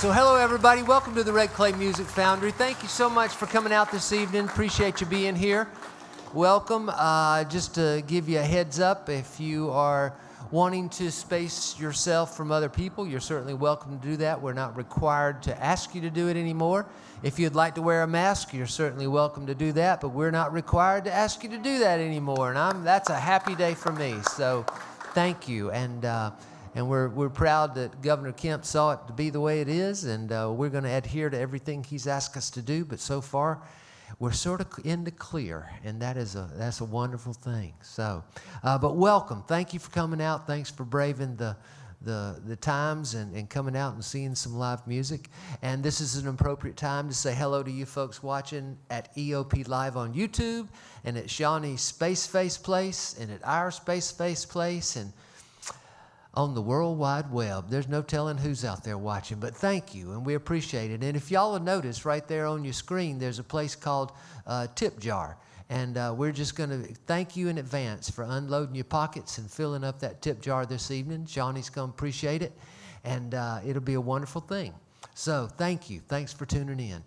So hello, everybody. Welcome to the Red Clay Music Foundry. Thank you so much for coming out this evening. Appreciate you being here. Welcome. Just to give you a heads up, if you are wanting to space yourself from other people, you're certainly welcome to do that. We're not required to ask you to do it anymore. If you'd like to wear a mask, you're certainly welcome to do that, but we're not required to ask you to do that anymore, and that's a happy day for me. So thank you, and we're proud that Governor Kemp saw it to be the way it is, and we're going to adhere to everything he's asked us to do. But so far, we're sort of in the clear, and that's a wonderful thing. So, but welcome. Thank you for coming out. Thanks for braving the times and coming out and seeing some live music. And this is an appropriate time to say hello to you folks watching at EOP Live on YouTube, and at Shawnee's Space Face Place, and at our Space Face Place, and on the World Wide Web. There's no telling who's out there watching, but thank you, and we appreciate it. And if y'all will notice, right there on your screen, there's a place called Tip Jar. And we're just going to thank you in advance for unloading your pockets and filling up that tip jar this evening. Shawnee's going to appreciate it, and it'll be a wonderful thing. So thank you. Thanks for tuning in.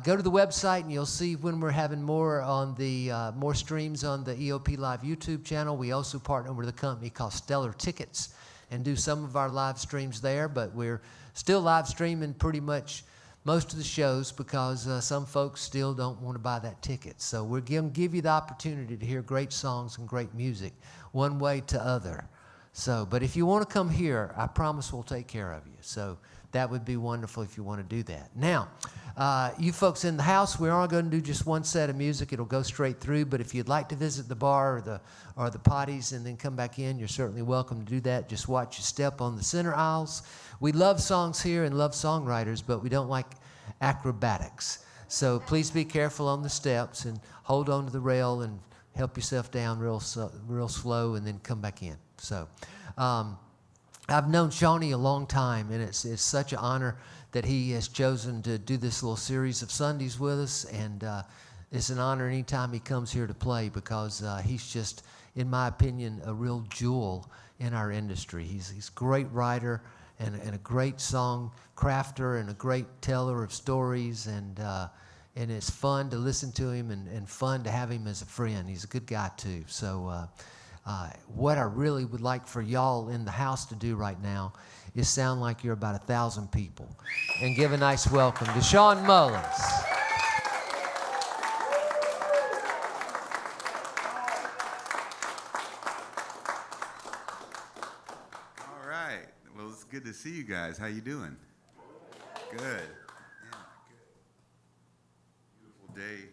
Go to the website, and you'll see when we're having more on the more streams on the EOP Live YouTube channel. We also partner with a company called Stellar Tickets and do some of our live streams there, but we're still live streaming pretty much most of the shows because some folks still don't want to buy that ticket. So we're going to give you the opportunity to hear great songs and great music one way to other. So, but if you want to come here, I promise we'll take care of you. So that would be wonderful if you want to do that. Now, you folks in the house, we're only going to do just one set of music. It'll go straight through, but if you'd like to visit the bar or the potties and then come back in, you're certainly welcome to do that. Just watch your step on the center aisles. We love songs here and love songwriters, but we don't like acrobatics. So please be careful on the steps and hold on to the rail and help yourself down real slow and then come back in. So I've known Shawnee a long time, and it's such an honor that he has chosen to do this little series of Sundays with us, and it's an honor anytime he comes here to play because he's just, in my opinion, a real jewel in our industry. He's a great writer and a great song crafter and a great teller of stories, and it's fun to listen to him and fun to have him as a friend. He's a good guy too. So what I really would like for y'all in the house to do right now is sound like you're about 1,000 people and give a nice welcome to Shawn Mullins. All right. Well, it's good to see you guys. How you doing? Good. Yeah, good. Beautiful day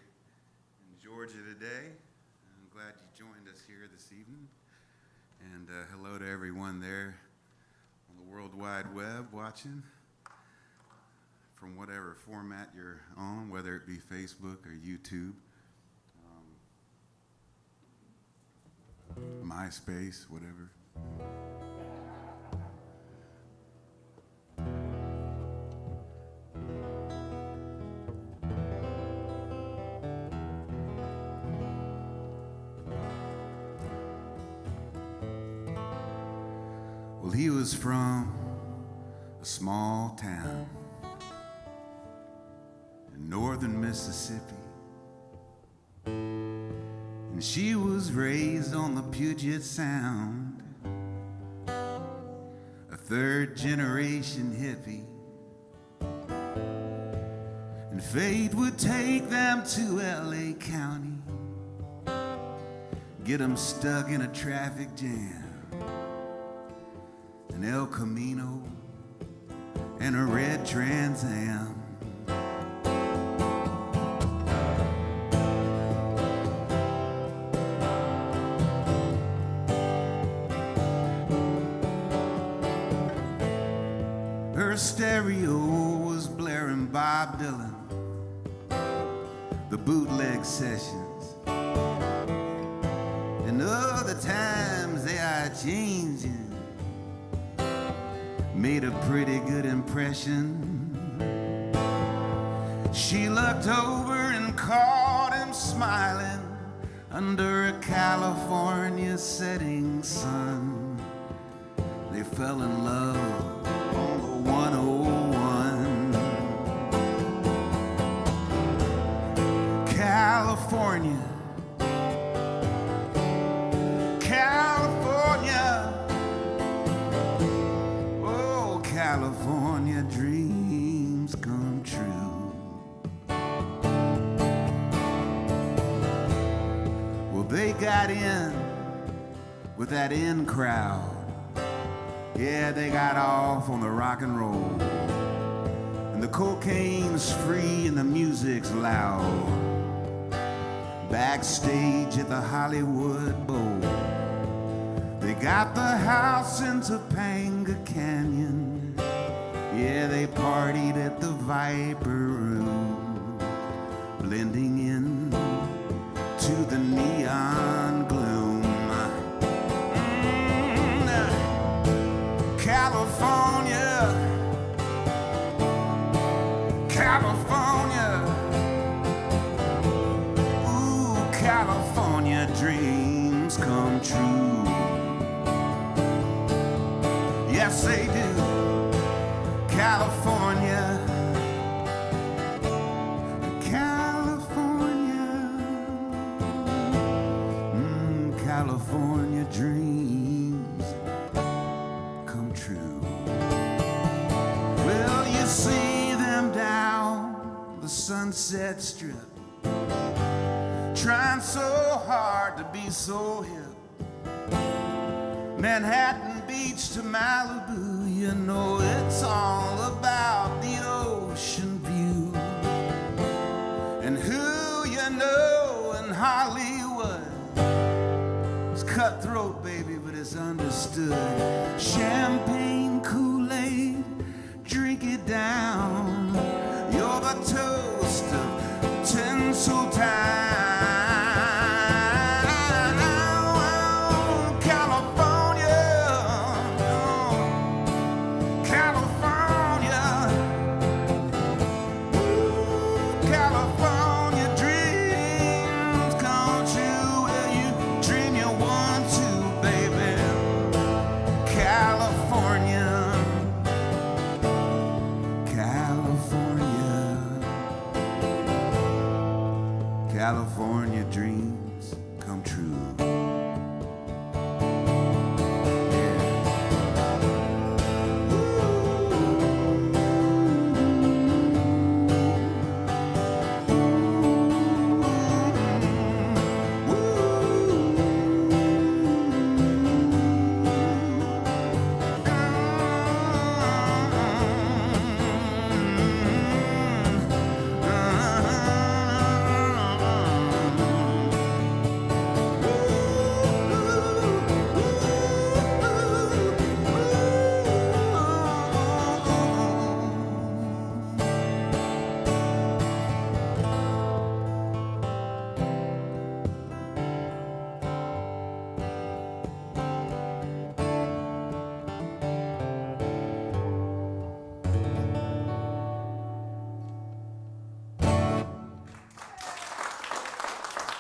in Georgia today. I'm glad you joined us here this evening. And hello to everyone there on the World Wide Web watching from whatever format you're on, whether it be Facebook or YouTube, MySpace, whatever. Well, he was from a small town in northern Mississippi, and she was raised on the Puget Sound, a third-generation hippie, and fate would take them to L.A. County, get them stuck in a traffic jam, an El Camino, and a red Trans Am. Her stereo was blaring Bob Dylan, the bootleg sessions, and other times they are changing. Made a pretty good impression. She looked over and caught him smiling under a California setting sun. They fell in love on the 101. right in with that in crowd. Yeah, they got off on the rock and roll. And the cocaine's free and the music's loud. Backstage at the Hollywood Bowl, they got the house in Topanga Canyon. Yeah, they partied at the Viper Room, blending in to the neon gloom. California, California, ooh, California dreams come true. Yes, they do. California, California, California dreams come true. Well, you see them down the Sunset Strip, trying so hard to be so hip. Manhattan Beach to Malibu, you know it's all about the ocean view. And who you know in Hollywood is cutthroat, baby, but it's understood. Champagne, Kool-Aid, drink it down. You're the toast of Tinseltown. California dreams come true.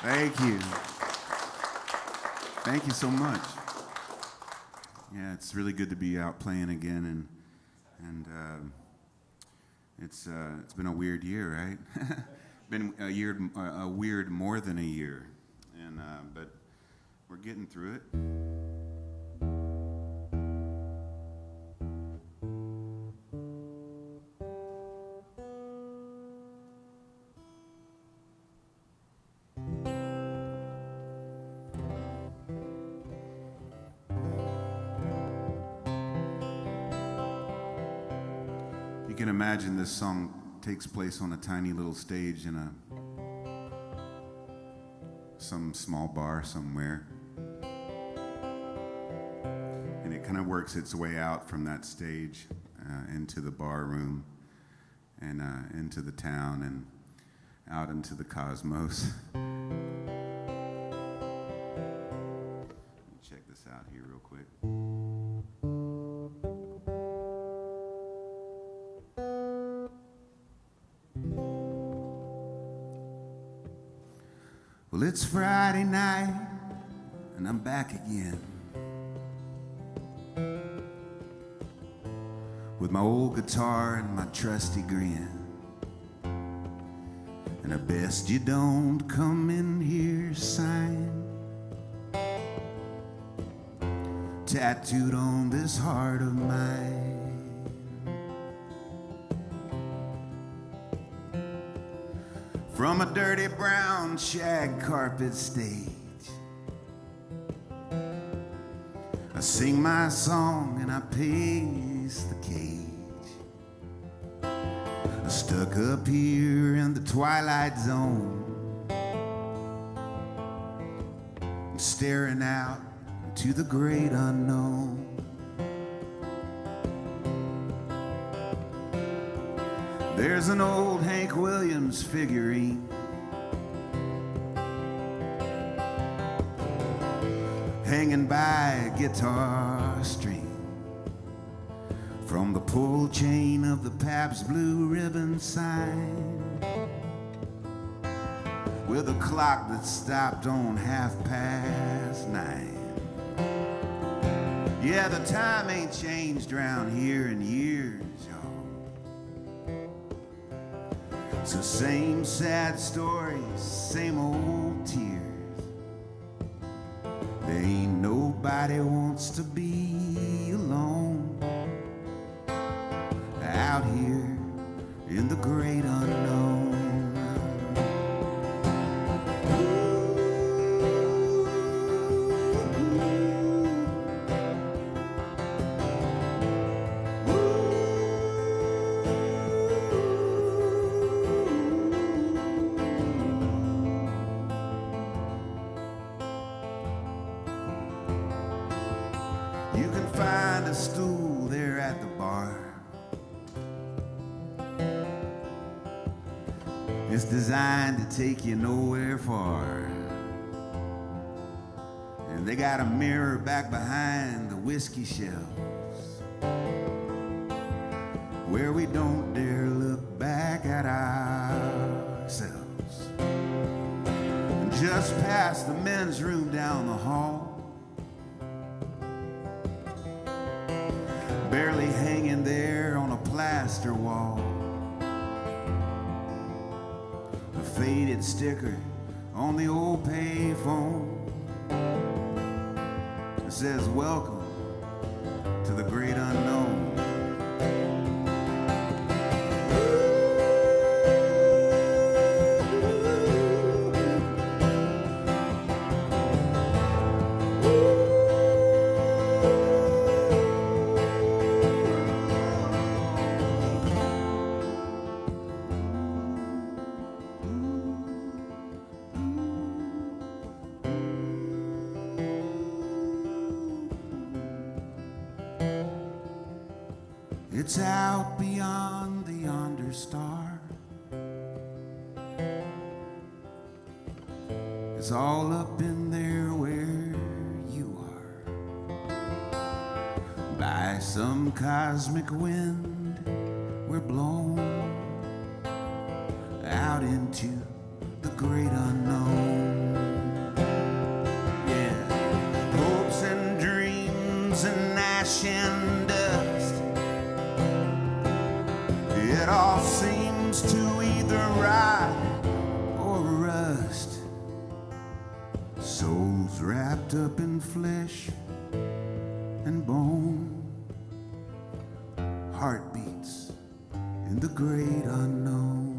Thank you. Thank you so much. Yeah, it's really good to be out playing again, and it's been a weird year, right? Been a weird more than a year, and but we're getting through it. You can imagine this song takes place on a tiny little stage in some small bar somewhere. And it kind of works its way out from that stage into the bar room and into the town and out into the cosmos. Check this out here real quick. Well, it's Friday night, and I'm back again with my old guitar and my trusty grin. And I best you don't come in here sign tattooed on this heart of mine. From a dirty brown shag carpet stage sing my song and I pace the cage. Stuck up here in the twilight zone, staring out into the great unknown. There's an old Hank Williams figurine hanging by a guitar string from the pull chain of the Pabst Blue Ribbon sign, with a clock that stopped on 9:30. Yeah, the time ain't changed around here in years, y'all. So same sad stories, same old tears. There ain't nobody wants to be alone out here in the great unknown. You can find a stool there at the bar. It's designed to take you nowhere far. And they got a mirror back behind the whiskey shelves, where we don't dare look back at ourselves. And just past the men's room down the hall, barely hanging there on a plaster wall, a faded sticker on the old payphone that says, "Welcome to the great unknown." It's out beyond the yonder star. It's all up in there where you are. By some cosmic wind, we're blown out into the great unknown. Yeah, hopes and dreams and ash and dust. It all seems to either rot or rust. Souls wrapped up in flesh and bone, heartbeats in the great unknown.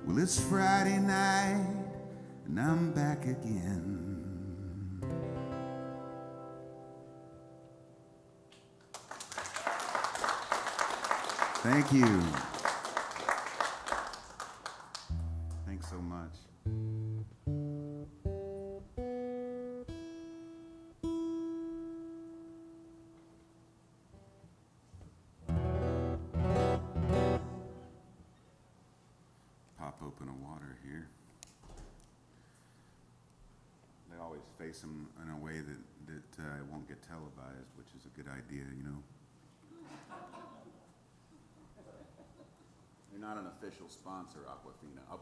Well, it's Friday night and I'm back again. Thank you. Thanks so much. Pop open a water here. They always face them in a way that it won't get televised, which is a good idea, you know. You're not an official sponsor, Aquafina. Oh.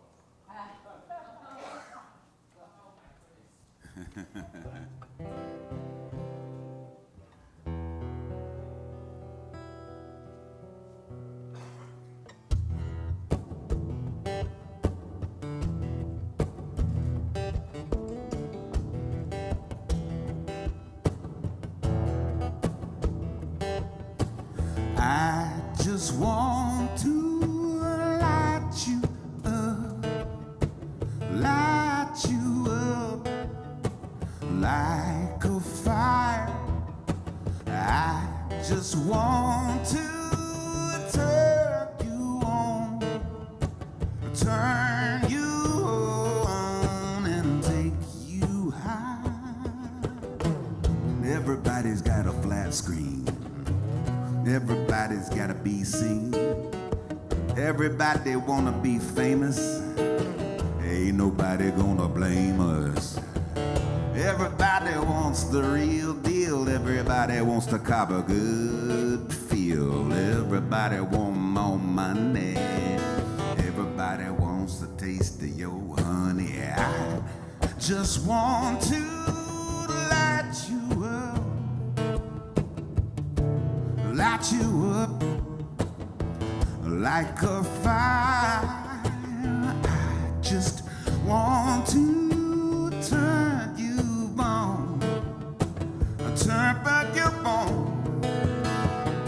just want to light you up like a fire. I just want to turn you on and take you high. Everybody's got a flat screen. Everybody's gotta be seen. Everybody wanna be famous. Ain't nobody gonna blame us. Everybody wants the real deal. Everybody wants to cop a good feel. Everybody want more money. Everybody wants a taste of your honey. I just want to light you up like a fire. I just want to turn you on, turn you on,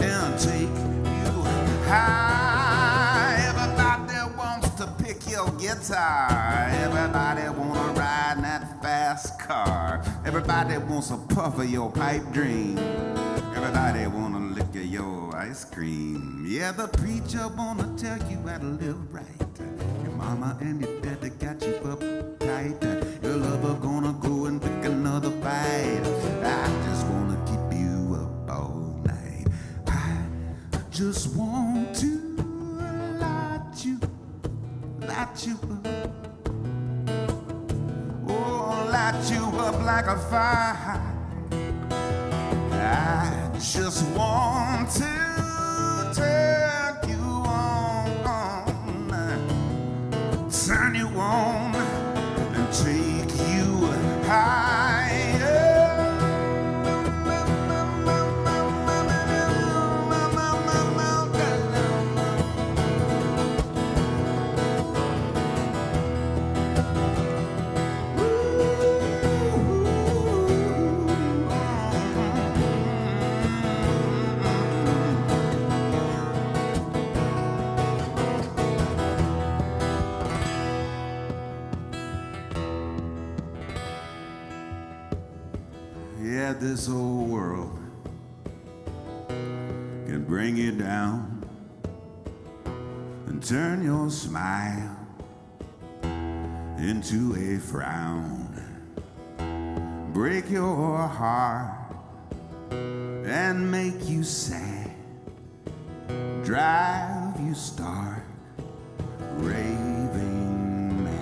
and take you high. Everybody wants to pick your guitar. Everybody wanna ride in that fast car. Everybody wants a puff of your pipe dream. Everybody wanna lick of your ice cream. Yeah, the preacher wanna tell you how to live right. Your mama and your daddy got you uptight. Your lover gonna go and pick another fight. I just wanna keep you up all night. I just want to light you up. Oh, light you up like a fire. I just want to turn you on and take you higher. Yeah, this whole world can bring you down and turn your smile into a frown, break your heart and make you sad, drive you stark, raving mad.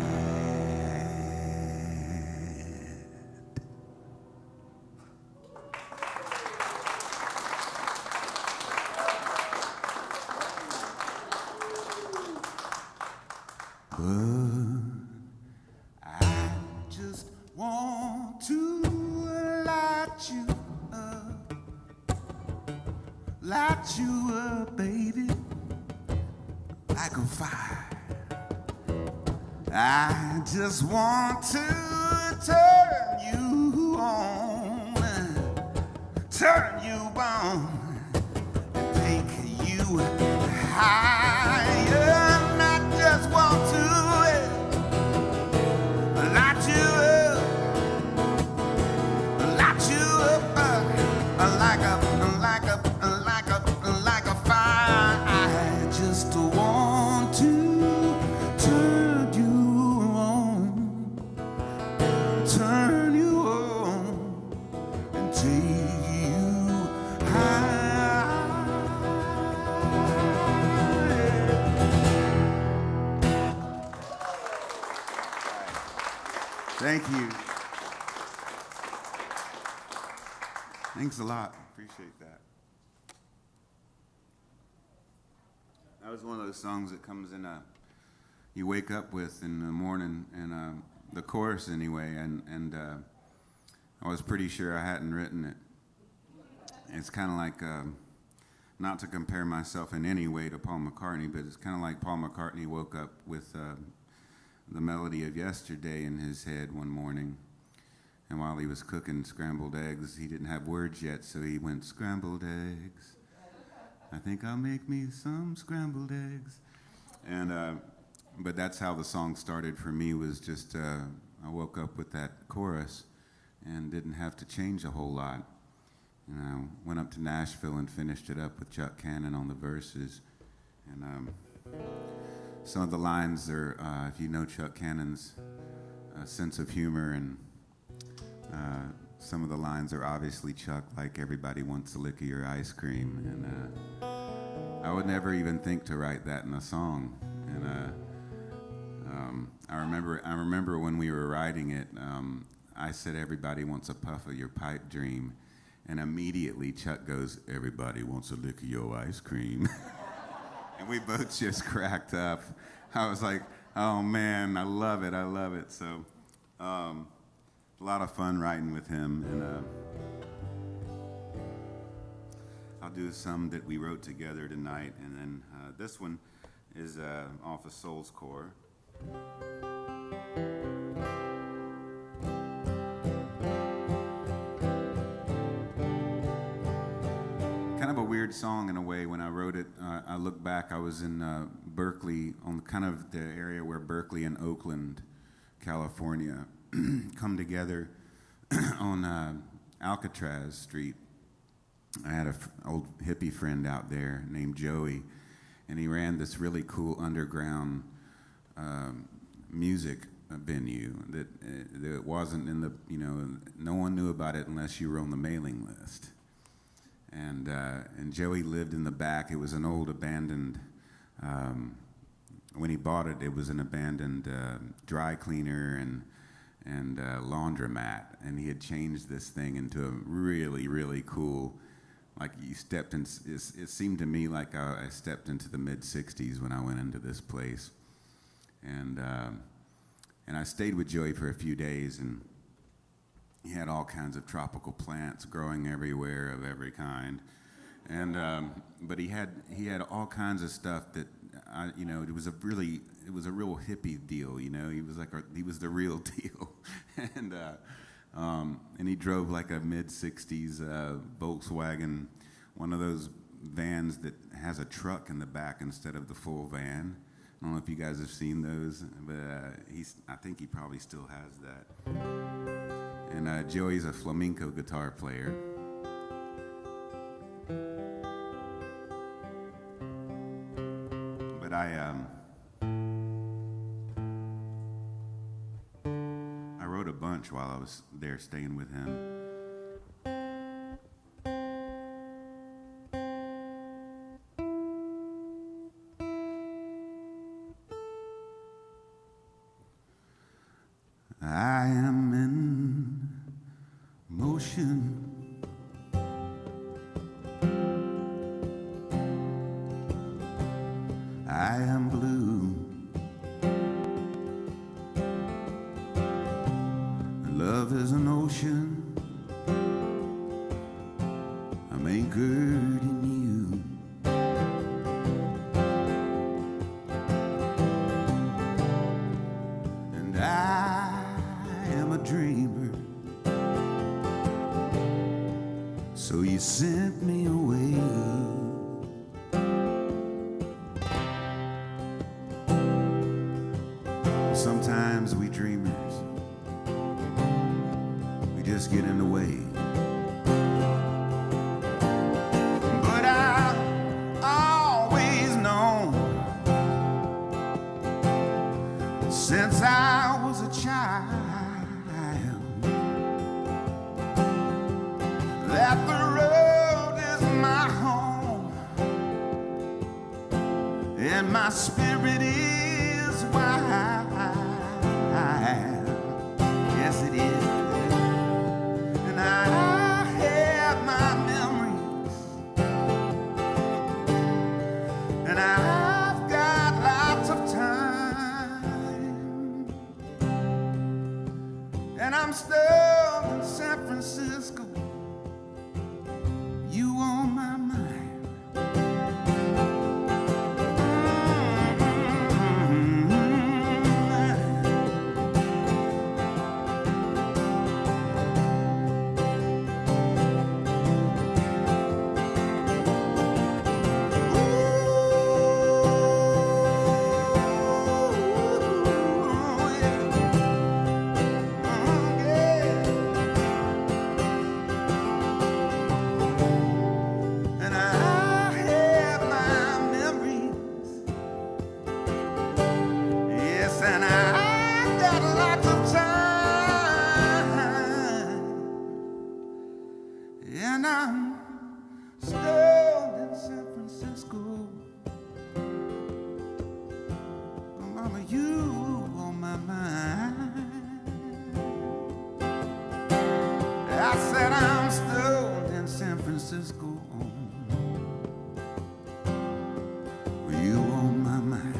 But I just want to light you up, baby, like a fire. I just want to turn you on, turn you on, and take you higher. And I just want to light you up like a fire. I just want to turn you on, and take you high. Thank you. Thanks a lot. Appreciate that. That was one of those songs that comes in you wake up with in the morning, and the chorus anyway, and I was pretty sure I hadn't written it. It's kind of like, not to compare myself in any way to Paul McCartney, but it's kind of like Paul McCartney woke up with the melody of Yesterday in his head one morning. And while he was cooking scrambled eggs, he didn't have words yet, so he went, scrambled eggs, I think I'll make me some scrambled eggs. And but that's how the song started for me, was just I woke up with that chorus and didn't have to change a whole lot. And I went up to Nashville and finished it up with Chuck Cannon on the verses. And some of the lines are, if you know Chuck Cannon's sense of humor, and some of the lines are obviously Chuck, like everybody wants a lick of your ice cream. And I would never even think to write that in a song. And I remember when we were writing it, I said, everybody wants a puff of your pipe dream. And immediately Chuck goes, everybody wants a lick of your ice cream. And we both just cracked up. I was like, oh man, I love it. So a lot of fun writing with him. And I'll do some that we wrote together tonight. And then this one is off of Soul's Core. Kind of a weird song in a way. When I wrote it, I look back, I was in Berkeley, on kind of the area where Berkeley and Oakland, California, come together on Alcatraz Street. I had an old hippie friend out there named Joey, and he ran this really cool underground music venue that wasn't in the, no one knew about it unless you were on the mailing list. And Joey lived in the back. It was an old abandoned, when he bought it, it was an abandoned dry cleaner and laundromat. And he had changed this thing into a really, really cool, like you stepped in, it seemed to me like I stepped into the mid-'60s when I went into this place. And I stayed with Joey for a few days, and he had all kinds of tropical plants growing everywhere of every kind. And but he had all kinds of stuff that it was a real hippie deal, he was the real deal. And he drove like a mid-'60s Volkswagen, one of those vans that has a truck in the back instead of the full van. I don't know if you guys have seen those, but I think he probably still has that. And Joey's a flamenco guitar player. But I wrote a bunch while I was there staying with him. I am in motion. I am blue. Love is an ocean. I'm anchored in you. And I am a dreamer. So you sent me away. Sometimes we dreamers, we just get in the way. But I've always known, since I was a child, that the road is my home, and my spirit is wild. Yes, it is. And I have my memories, and I've got lots of time, and I'm still in San Francisco. You on my mind. and I'm stoned in San Francisco. But mama, you on my mind. I said I'm stoned in San Francisco. You on my mind.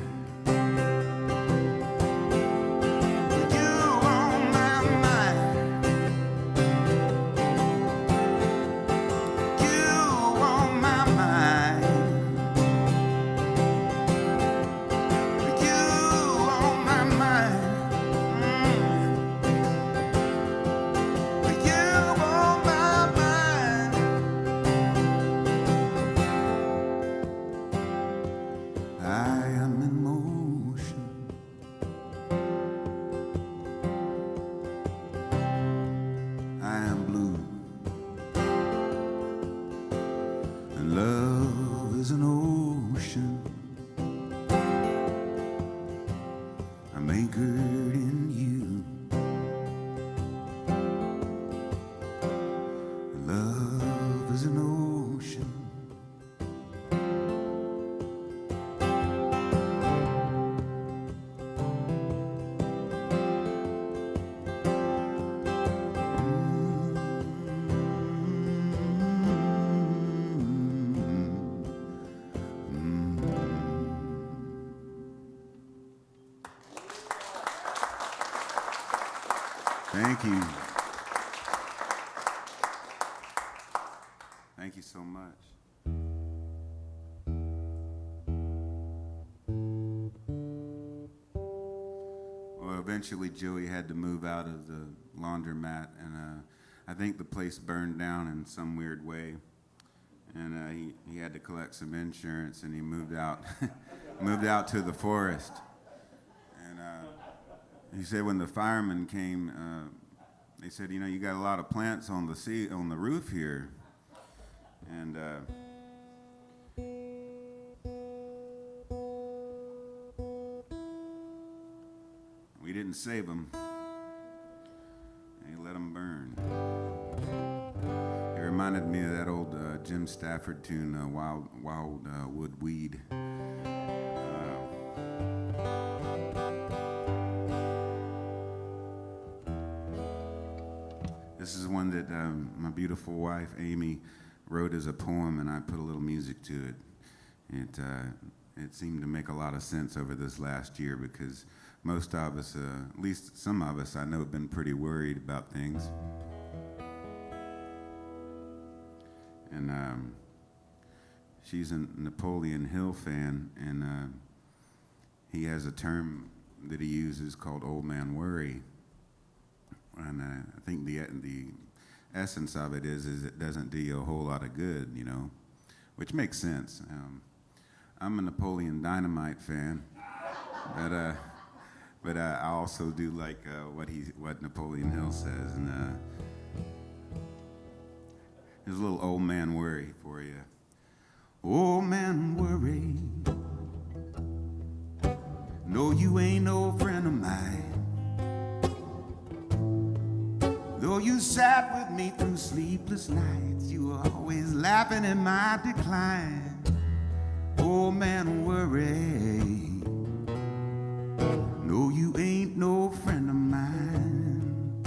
Thank you. Thank you so much. Well, eventually Joey had to move out of the laundromat, and I think the place burned down in some weird way. And he had to collect some insurance, and he moved out, moved out to the forest. He said when the firemen came, they said, you know, you got a lot of plants on the roof here, and we didn't save them. They let them burn. It reminded me of that old Jim Stafford tune, Wildwood Weed. This is one that my beautiful wife, Amy, wrote as a poem, and I put a little music to it. It seemed to make a lot of sense over this last year because most of us, at least some of us I know, have been pretty worried about things. And she's a Napoleon Hill fan, and he has a term that he uses called old man worry. And I think the essence of it is it doesn't do you a whole lot of good, you know, which makes sense. I'm a Napoleon Dynamite fan, but I also do like what Napoleon Hill says, and there's a little old man worry for you. Old man worry, no, you ain't no friend of mine. Though you sat with me through sleepless nights, you were always laughing at my decline. Oh man, worry. No, you ain't no friend of mine.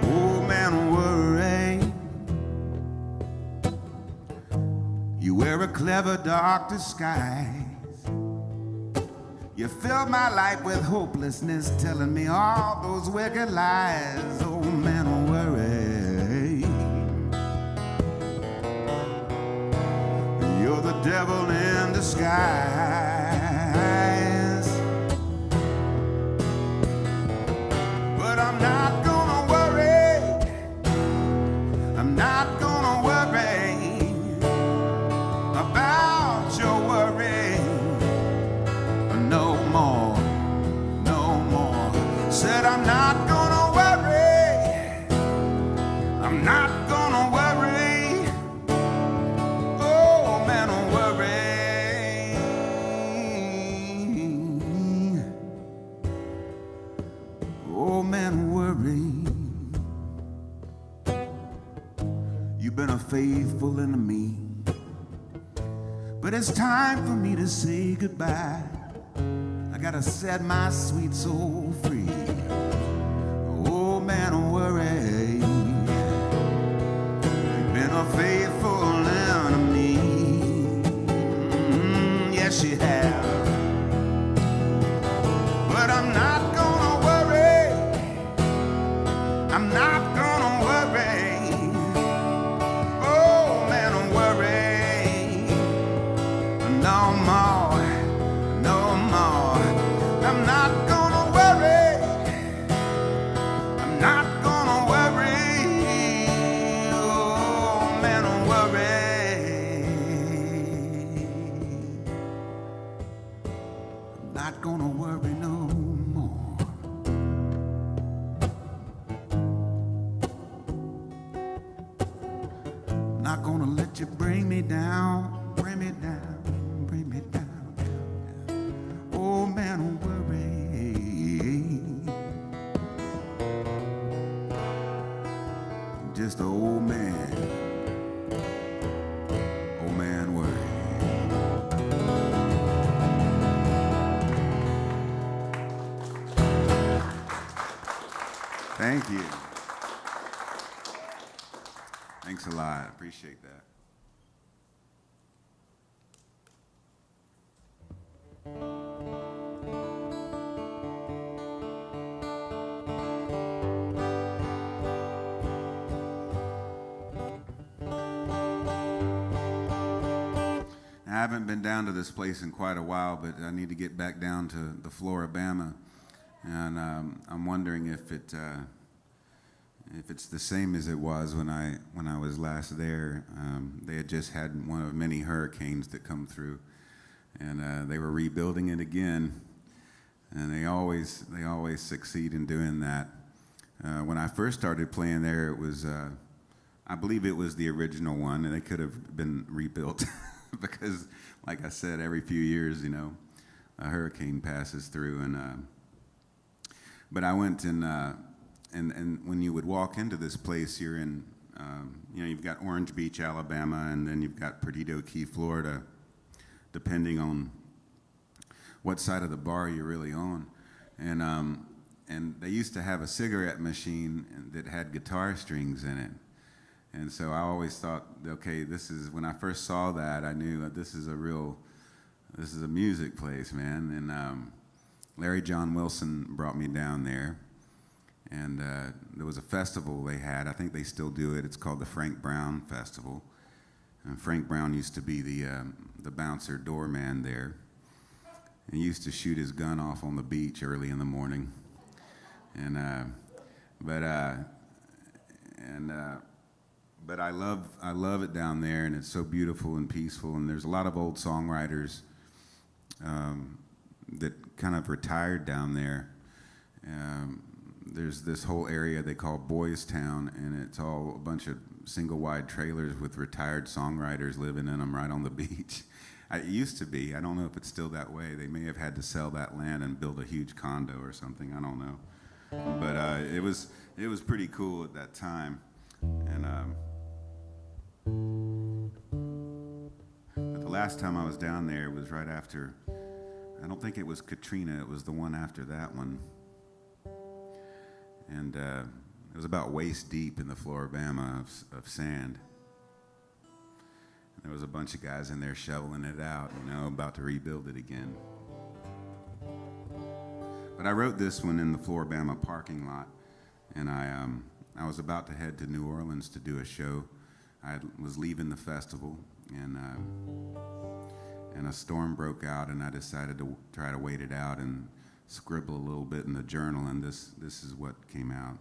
Oh man, worry. You wear a clever dark disguise. You filled my life with hopelessness, telling me all those wicked lies. Oh man, worry. You're the devil in disguise. But I'm not gonna worry. I'm not gonna worry about your worry. No more, no more. Said I'm not gonna worry. I'm not gonna worry. Oh man, worry. Oh man, worry. You've been a faithful enemy, but it's time for me to say goodbye. I gotta set my sweet soul free. Oh man, worry. You've been a faithful enemy. Yes, you have. But I'm not gonna worry. I'm not gonna worry. Oh man, worry. No more, no more. I'm not gonna worry. I'm not gonna worry. Oh man, worry. I'm not gonna worry no more. I'm not gonna let you bring me down, bring me down, bring me down. Oh man, worry. Just an old man worry. Thank you. Thanks a lot. Appreciate that. I haven't been down to this place in quite a while, but I need to get back down to the Floribama, and I'm wondering if it's the same as it was when I was last there. They had just had one of many hurricanes that come through, and they were rebuilding it again, and they always succeed in doing that. When I first started playing there, it was I believe it was the original one, and it could have been rebuilt because, like I said, every few years, you know, a hurricane passes through, and but I went and when you would walk into this place, you're in, you know, you've got Orange Beach, Alabama, and then you've got Perdido Key, Florida, depending on what side of the bar you're really on. And they used to have a cigarette machine that had guitar strings in it. And so I always thought, okay, this is, when I first saw that, I knew that this is a music place, man. And Larry John Wilson brought me down there. And there was a festival they had. I think they still do it. It's called the Frank Brown Festival. And Frank Brown used to be the bouncer doorman there. And he used to shoot his gun off on the beach early in the morning. And but I love it down there, and it's so beautiful and peaceful. And there's a lot of old songwriters that kind of retired down there. There's this whole area they call Boys Town, and it's all a bunch of single-wide trailers with retired songwriters living in them right on the beach. It used to be. I don't know if it's still that way. They may have had to sell that land and build a huge condo or something. I don't know. But it was pretty cool at that time. And but the last time I was down there was right after, I don't think it was Katrina. It was the one after that one. And it was about waist deep in the Floribama of sand. And there was a bunch of guys in there shoveling it out, you know, about to rebuild it again. But I wrote this one in the Floribama parking lot, and I was about to head to New Orleans to do a show. I was leaving the festival, and a storm broke out, and I decided to try to wait it out and scribble a little bit in the journal, and this is what came out.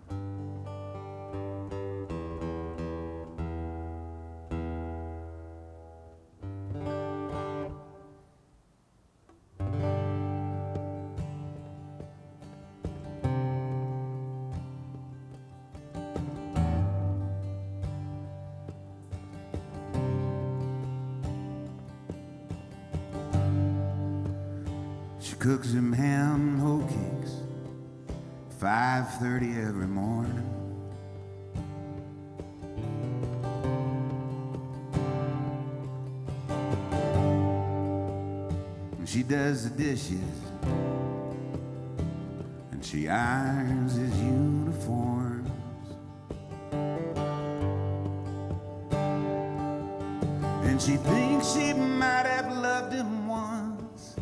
She cooks him ham and whole cakes, 5:30 every morning. And she does the dishes, and she irons his uniforms. And she thinks she might have loved him once,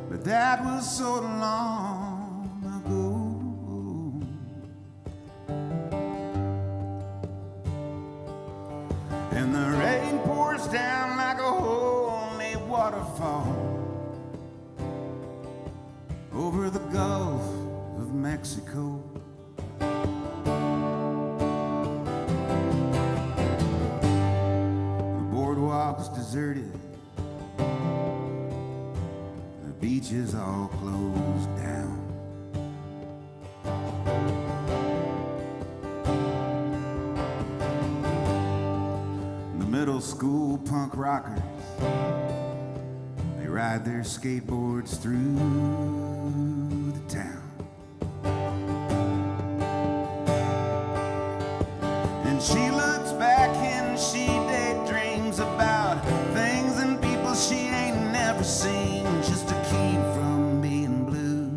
but that was so long ago. And the rain pours down like a holy waterfall over the Gulf of Mexico. The boardwalk's deserted, the beach is all closed down. The middle school punk rockers, they ride their skateboards through the town. And she looks back and she daydreams about things and people she ain't never seen, just to keep from being blue.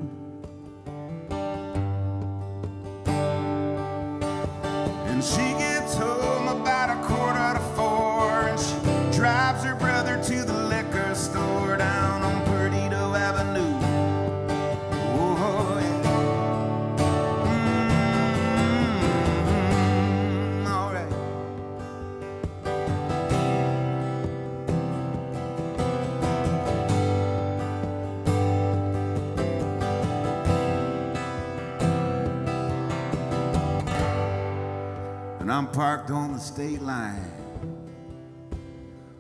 And she gets home about 3:45, and she drives her brother to the liquor store down on Perdido Avenue. Oh, yeah. All right. And I'm parked on the state line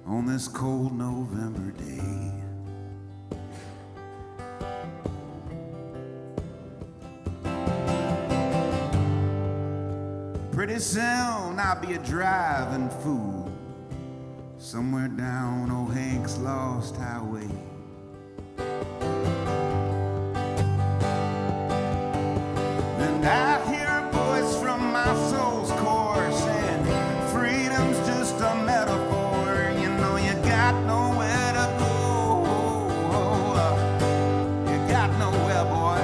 on this cold November day. Pretty soon I'll be a driving fool somewhere down old Hank's lost highway. And I hear a voice from my soul's core saying, freedom's just a metaphor. You know you got nowhere to go. You got nowhere, boy.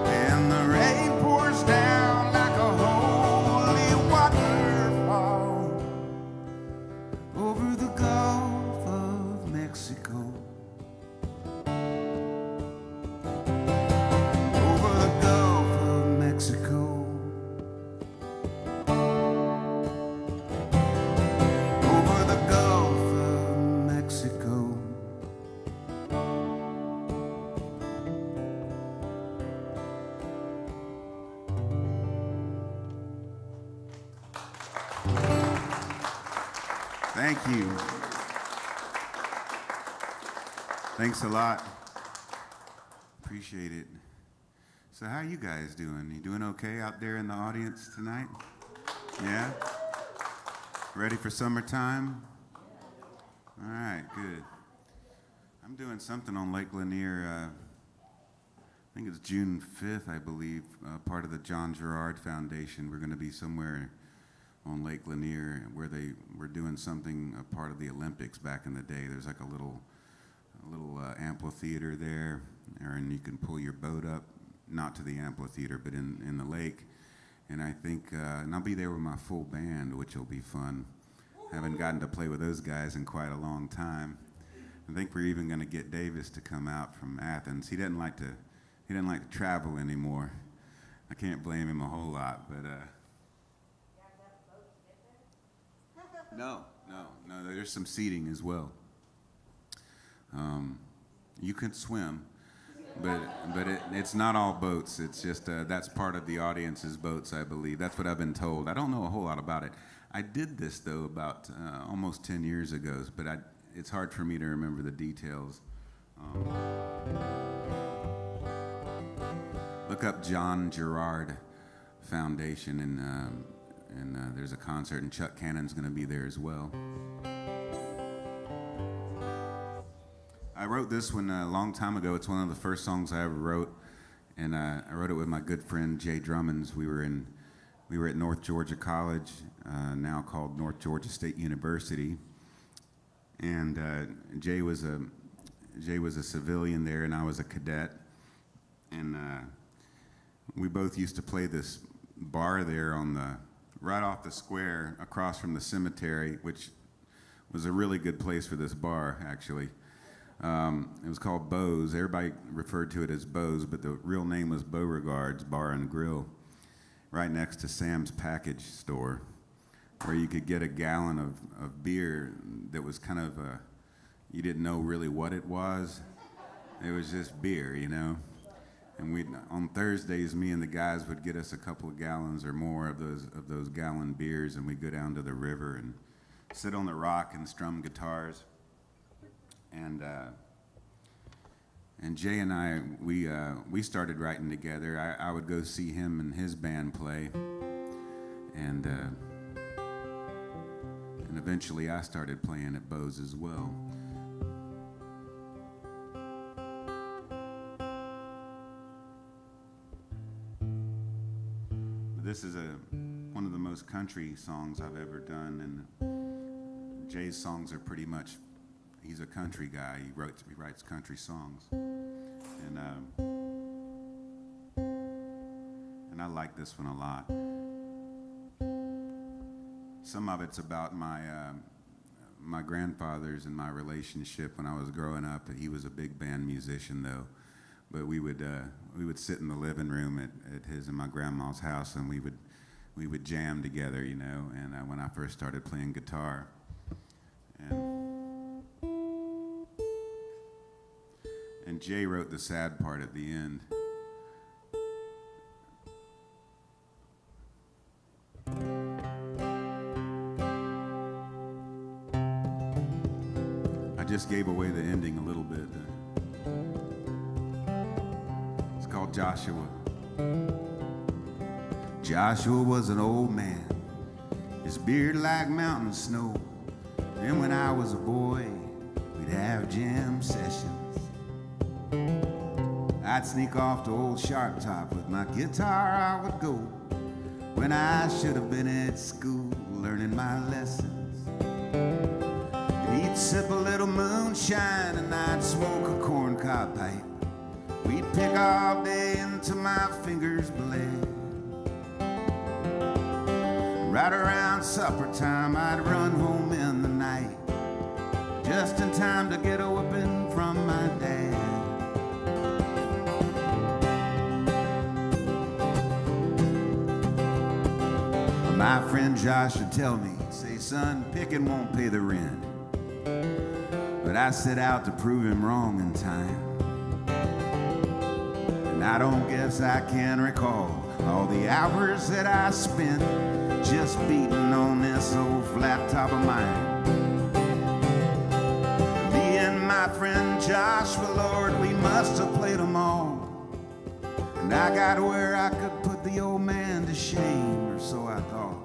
And the rain pours down like a holy waterfall over the Gulf of Mexico. Over the Gulf of Mexico. Over the Gulf of Mexico. Thank you. Thanks a lot. Appreciate it. So how are you guys doing? You doing okay out there in the audience tonight? Yeah? Ready for summertime? All right, good. I'm doing something on Lake Lanier. I think it's June 5th, I believe, part of the John Gerard Foundation. We're going to be somewhere on Lake Lanier where they were doing something, a part of the Olympics back in the day. There's like a little amphitheater there, and you can pull your boat up, not to the amphitheater, but in the lake. And I think, and I'll be there with my full band, which will be fun. Haven't gotten to play with those guys in quite a long time. I think we're even going to get Davis to come out from Athens. He doesn't like to travel anymore. I can't blame him a whole lot, but no, there's some seating as well. You can swim, but it's not all boats. It's just that's part of the audience's boats, I believe. That's what I've been told. I don't know a whole lot about it. I did this though about almost 10 years ago, but it's hard for me to remember the details. Look up John Gerard Foundation, and there's a concert, and Chuck Cannon's going to be there as well. I wrote this one a long time ago. It's one of the first songs I ever wrote, and I wrote it with my good friend Jay Drummons. We were at North Georgia College, now called North Georgia State University, and Jay was a civilian there, and I was a cadet, and we both used to play this bar there right off the square across from the cemetery, which was a really good place for this bar, actually. It was called Beau's. Everybody referred to it as Beau's, but the real name was Beauregard's Bar and Grill, right next to Sam's Package Store, where you could get a gallon of beer that was kind of you didn't know really what it was. It was just beer, you know. And on Thursdays, me and the guys would get us a couple of gallons or more of those gallon beers, and we'd go down to the river and sit on the rock and strum guitars. And Jay and I, we started writing together. I would go see him and his band play, and eventually I started playing at Beau's as well. This is one of the most country songs I've ever done, and Jay's songs are pretty much, he's a country guy. He writes country songs, and I like this one a lot. Some of it's about my grandfathers and my relationship when I was growing up. He was a big band musician, though. But we would sit in the living room at his and my grandma's house, and we would jam together, you know. And when I first started playing guitar, and Jay wrote the sad part at the end. I just gave away the ending a little bit. Called Joshua. Joshua was an old man, his beard like mountain snow. And when I was a boy, we'd have jam sessions. I'd sneak off to old Sharp Top with my guitar. I would go when I should have been at school learning my lessons. And he'd sip a little moonshine and I'd smoke a corncob pipe. We'd pick all day until my fingers bled. Right around supper time, I'd run home in the night, just in time to get a whipping from my dad. My friend Josh would tell me, say, son, picking won't pay the rent. But I set out to prove him wrong in time. And I don't guess I can recall all the hours that I spent just beating on this old flat top of mine. Me and my friend Joshua, Lord, we must have played them all. And I got where I could put the old man to shame, or so I thought.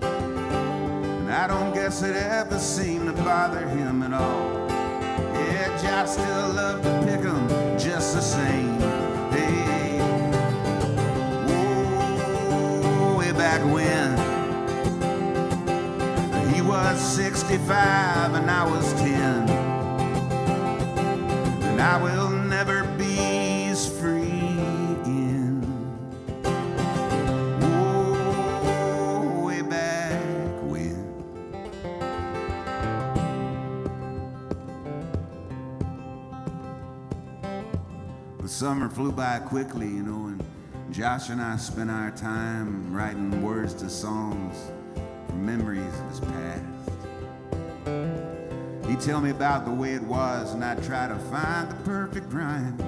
And I don't guess it ever seemed to bother him at all. Yeah, Josh still loved to pick 'em just the same. Hey, whoa, way back when he was 65 and I was 10, and I will never be as free again. Whoa, way back when. The summer flew by quickly, you know, and Josh and I spent our time writing words to songs from memories of his past. He'd tell me about the way it was, and I'd try to find the perfect rhyme.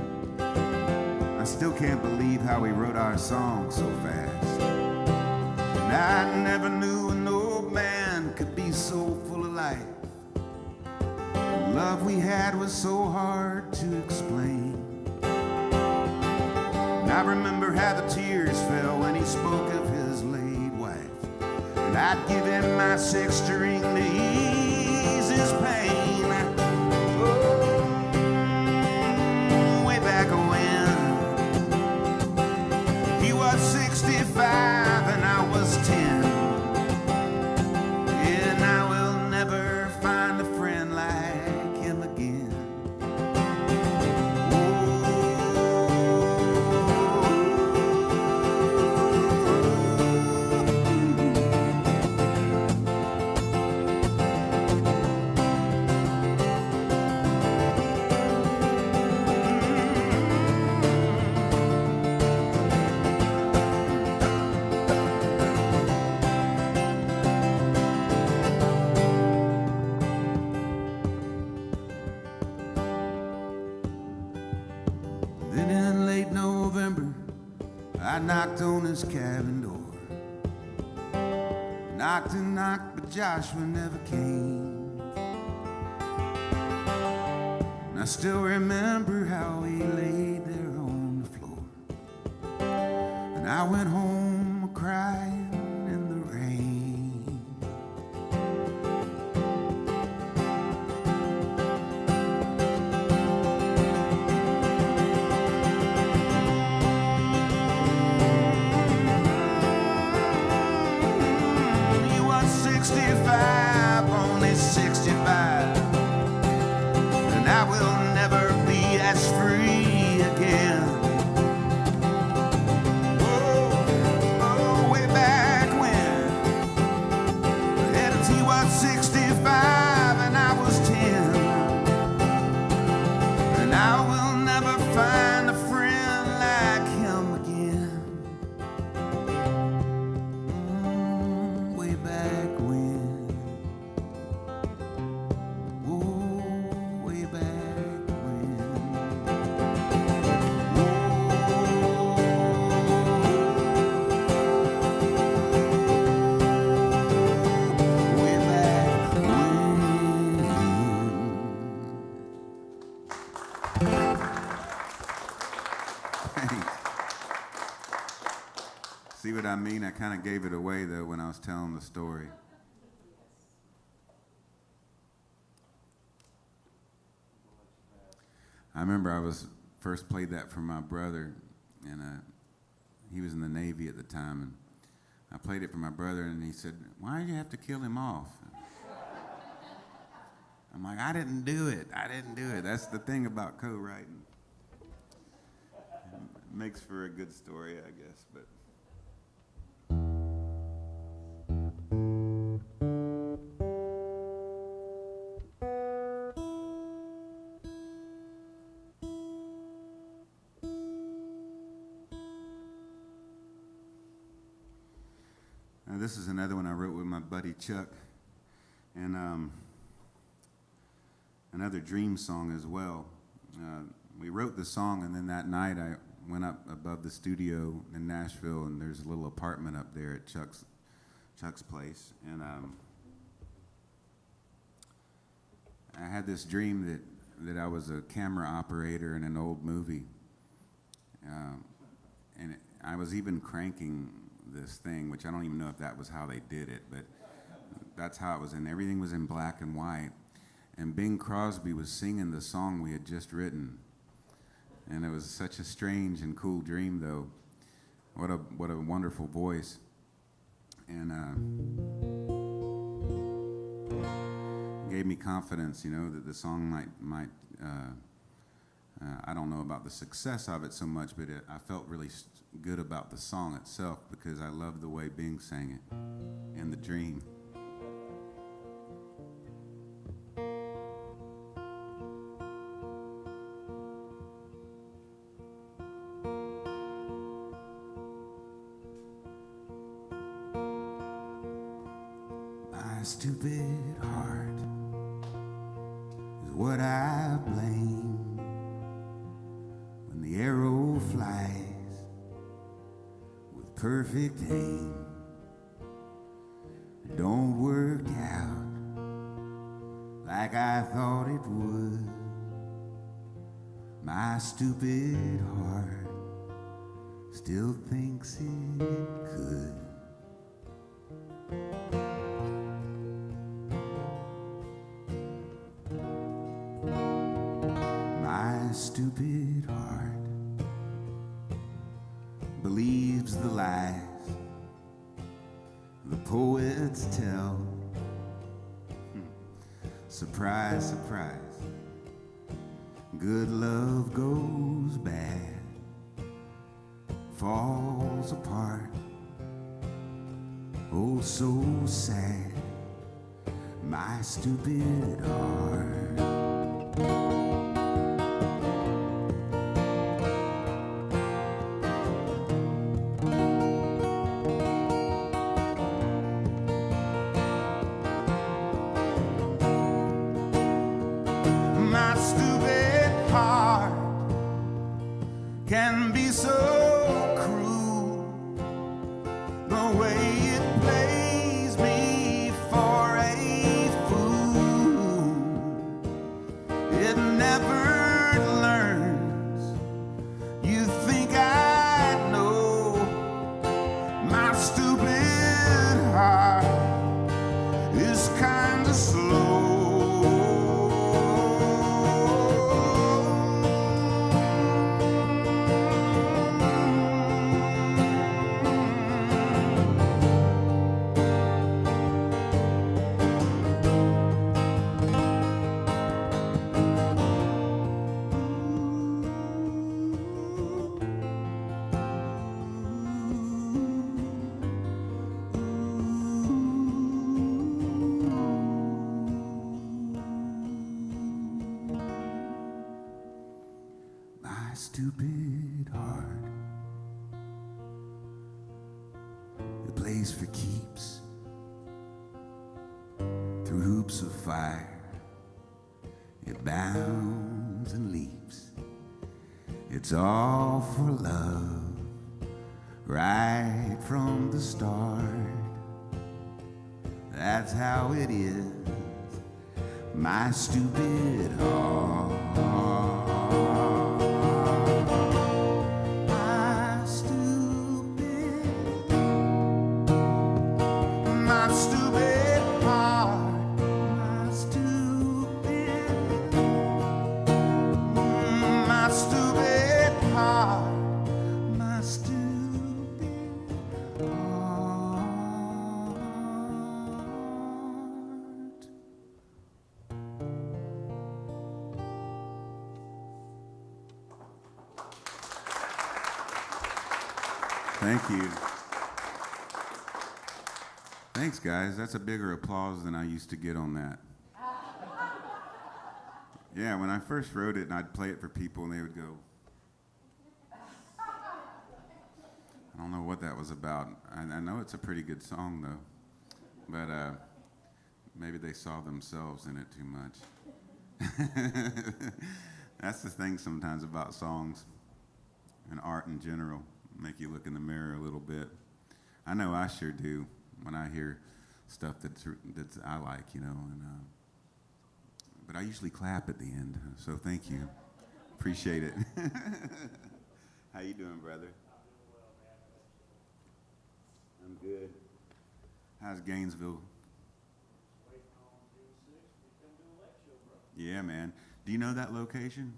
I still can't believe how we wrote our songs so fast. And I never knew an old man could be so full of life. The love we had was so hard to explain. And I remember how the tears fell when he spoke of his late wife. And I'd give him my 6-string to ease his pain. Oh, way back when 65 and I was 10. And I will never find a friend like him again. Then in late November, I knocked on his cabin door. Knocked and knocked, but Joshua never came. And I still remember how he laid there on the floor. And I went home crying in the rain. He was 65, only 65. And I will never be as free again. Way back when. He was 65 and I was 10. And I will never find a friend like him again. Way back when. Way back when. Way back when. Thanks. See what I mean? I kind of gave it away though when I was telling the story. I remember I was first played that for my brother, and he was in the Navy at the time, and I played it for my brother, and he said, "Why do you have to kill him off?" I'm like, I didn't do it. That's the thing about co-writing. It makes for a good story, I guess, but. Now, this is another one I wrote with my buddy Chuck, and another dream song as well. We wrote the song, and then that night I went up above the studio in Nashville, and there's a little apartment up there at Chuck's place, and I had this dream that I was a camera operator in an old movie, and I was even cranking this thing, which I don't even know if that was how they did it, but that's how it was, and everything was in black and white. And Bing Crosby was singing the song we had just written, and it was such a strange and cool dream, though. What a wonderful voice, and gave me confidence, that the song might. I don't know about the success of it so much, but I felt really good about the song itself because I loved the way Bing sang it in the dream. My stupid heart is what I blame when the arrow flies with perfect aim. It don't work out like I thought it would. My stupid heart still thinks it could. My stupid heart believes the lies the poets tell. Surprise, surprise, good love goes bad, falls apart, oh so sad, my stupid heart. My stupid heart can be so cruel, the way it plays me for a fool. It never learns. You think I know. My stupid heart is kinda slow. My stupid heart, it plays for keeps through hoops of fire. It bounds and leaps. It's all for love right from the start. That's how it is, my stupid heart. My stupid heart, my stupid, my stupid heart, my stupid heart. Thank you. Thanks, guys. That's a bigger applause than I used to get on that. Yeah, when I first wrote it and I'd play it for people and they would go, I don't know what that was about. I know it's a pretty good song, though. But maybe they saw themselves in it too much. That's the thing sometimes about songs and art in general. Make you look in the mirror a little bit. I know I sure do when I hear stuff that's I like, you know. And but I usually clap at the end, so thank you. Appreciate it. How you doing, brother? I'm good. How's Gainesville? Yeah, man. Do you know that location?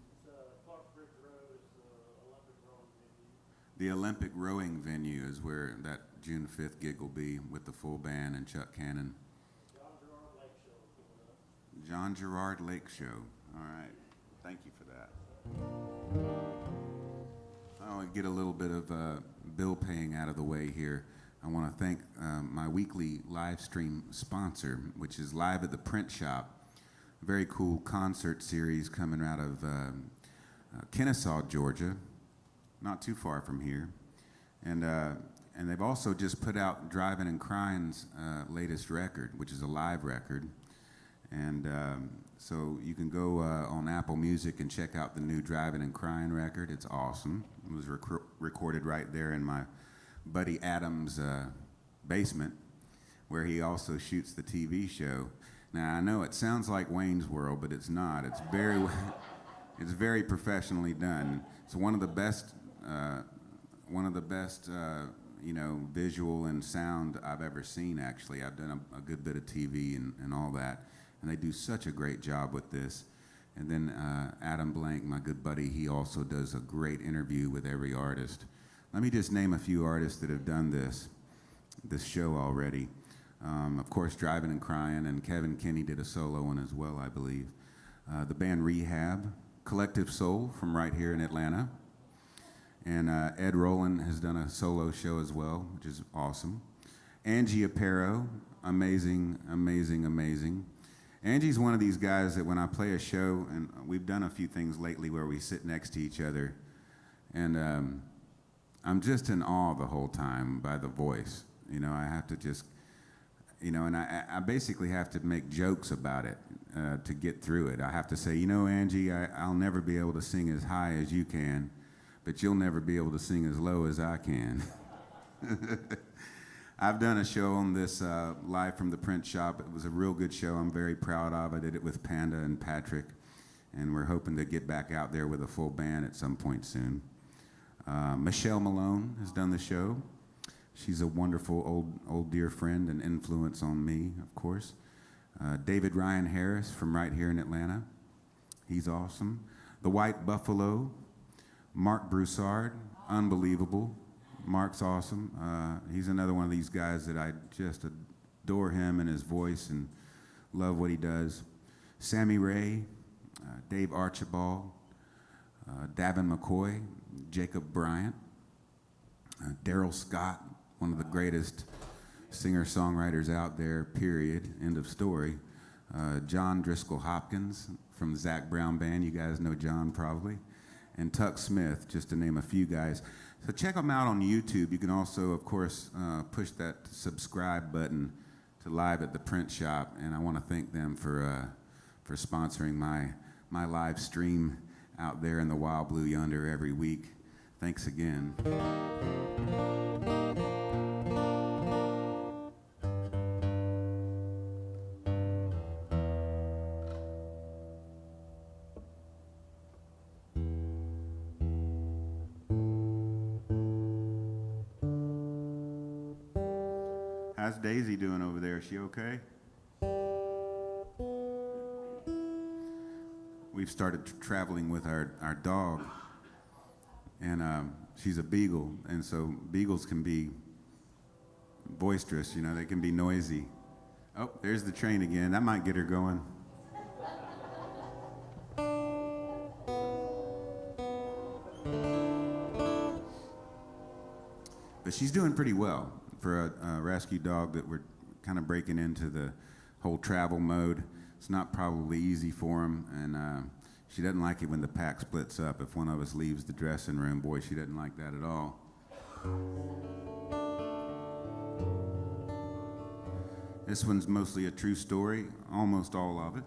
The Olympic rowing venue is where that June 5th gig will be with the full band and Chuck Cannon. John Gerard Lake Show. All right. Thank you for that. I want to get a little bit of bill paying out of the way here. I want to thank my weekly live stream sponsor, which is Live at the Print Shop. A very cool concert series coming out of Kennesaw, Georgia, not too far from here. And they've also just put out Drivin' and Crying's latest record, which is a live record. And so you can go on Apple Music and check out the new Drivin' and Crying record. It's awesome. It was recorded right there in my buddy Adam's basement, where he also shoots the TV show. Now, I know it sounds like Wayne's World, but it's not. It's very professionally done. It's one of the best you know, visual and sound I've ever seen, actually. I've done a good bit of TV and all that, and they do such a great job with this. And then Adam Blank, my good buddy, he also does a great interview with every artist. Let me just name a few artists that have done this show already. Of course, Driving and Crying, and Kevin Kinney did a solo one as well, I believe. The band Rehab, Collective Soul from right here in Atlanta. And Ed Roland has done a solo show as well, which is awesome. Angie Aparo, amazing, amazing, amazing. Angie's one of these guys that when I play a show, and we've done a few things lately where we sit next to each other, and I'm just in awe the whole time by the voice. You know, I have to just, you know, and I basically have to make jokes about it to get through it. I have to say, you know, Angie, I'll never be able to sing as high as you can, but you'll never be able to sing as low as I can. I've done a show on this live from the print shop. It was a real good show. I'm very proud of. I did it with Panda and Patrick, and we're hoping to get back out there with a full band at some point soon. Michelle Malone has done the show. She's a wonderful old dear friend and influence on me, of course. David Ryan Harris from right here in Atlanta. He's awesome. The White Buffalo, Mark Broussard, unbelievable. Mark's awesome. He's another one of these guys that I just adore him and his voice and love what he does. Sammy Ray, Dave Archibald, Davin McCoy, Jacob Bryant, Daryl Scott, one of the greatest singer-songwriters out there, period, end of story. John Driscoll Hopkins from the Zac Brown Band. You guys know John probably. And Tuck Smith, just to name a few guys. So check them out on YouTube. You can also, of course, push that subscribe button to Live at the Print Shop. And I want to thank them for sponsoring my live stream out there in the wild blue yonder every week. Thanks again. How's Daisy doing over there? Is she okay? We've started traveling with our dog, and she's a beagle, and so beagles can be boisterous, you know, they can be noisy. Oh, there's the train again. That might get her going. But she's doing pretty well for a rescue dog that we're kind of breaking into the whole travel mode. It's not probably easy for him, and she doesn't like it when the pack splits up. If one of us leaves the dressing room, boy, she doesn't like that at all. This one's mostly a true story, almost all of it.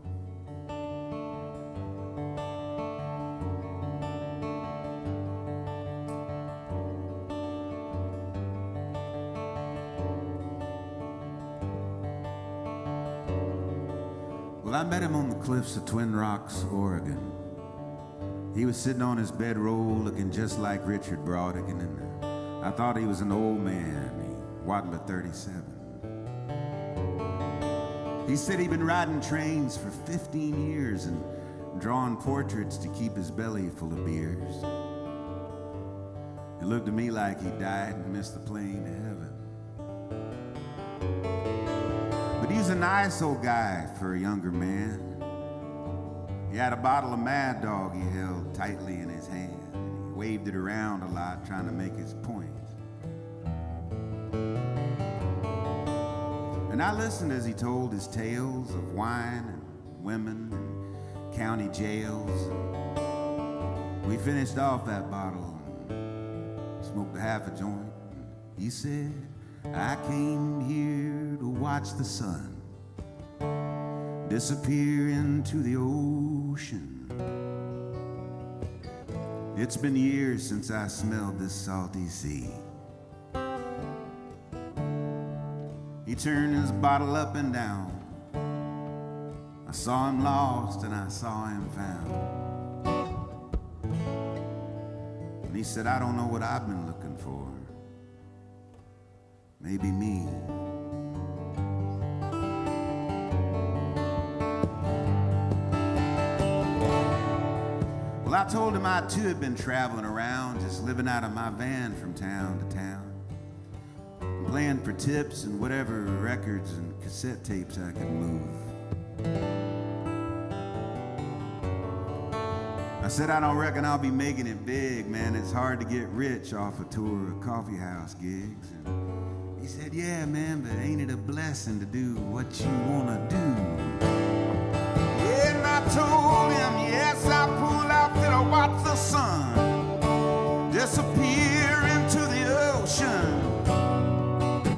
I met him on the cliffs of Twin Rocks, Oregon. He was sitting on his bedroll looking just like Richard Brodigan, and I thought he was an old man. He wasn't but 37. He said he'd been riding trains for 15 years and drawing portraits to keep his belly full of beers. It looked to me like he died and missed the plane to heaven. But he's a nice old guy for a younger man. He had a bottle of Mad Dog he held tightly in his hand. He waved it around a lot, trying to make his point. And I listened as he told his tales of wine and women and county jails. We finished off that bottle and smoked a half a joint. He said, I came here to watch the sun disappear into the ocean. It's been years since I smelled this salty sea. He turned his bottle up and down. I saw him lost and I saw him found. And he said, I don't know what I've been looking for. Maybe me. Well, I told him I too had been traveling around, just just living out of my van from town to town, playing for tips and whatever records and cassette tapes I could move. I said, I don't reckon I'll be making it big, man. It's hard to get rich off a tour of coffee house gigs. And he said, yeah, man, but ain't it a blessing to do what you want to do? Yeah, and I told him, yes, I pulled out there to watch the sun disappear into the ocean.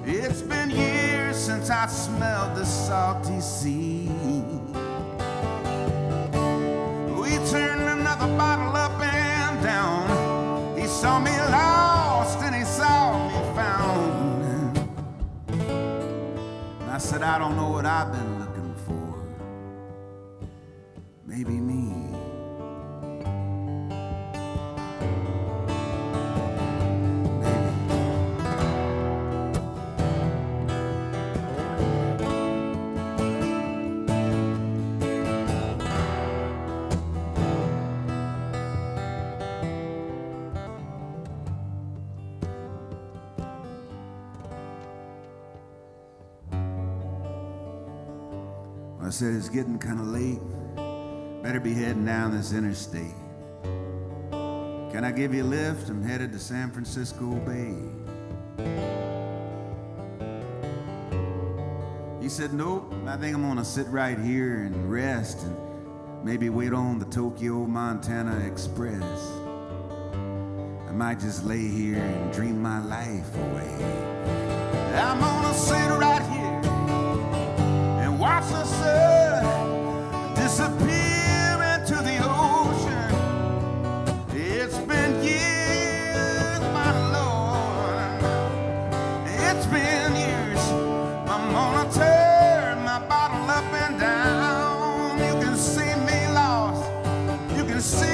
It's been years since I smelled the salty sea. We turned another bottle up and down. He saw me lost and he saw me found. And I said, I don't know what I've been looking for. Maybe me. I said, it's getting kind of late. Better be heading down this interstate. Can I give you a lift? I'm headed to San Francisco Bay. He said, nope, I think I'm gonna sit right here and rest and maybe wait on the Tokyo, Montana Express. I might just lay here and dream my life away. I'm gonna sit right here and watch the sun disappear into the ocean. It's been years, my Lord. It's been years. I'm gonna turn my bottle up and down. You can see me lost. You can see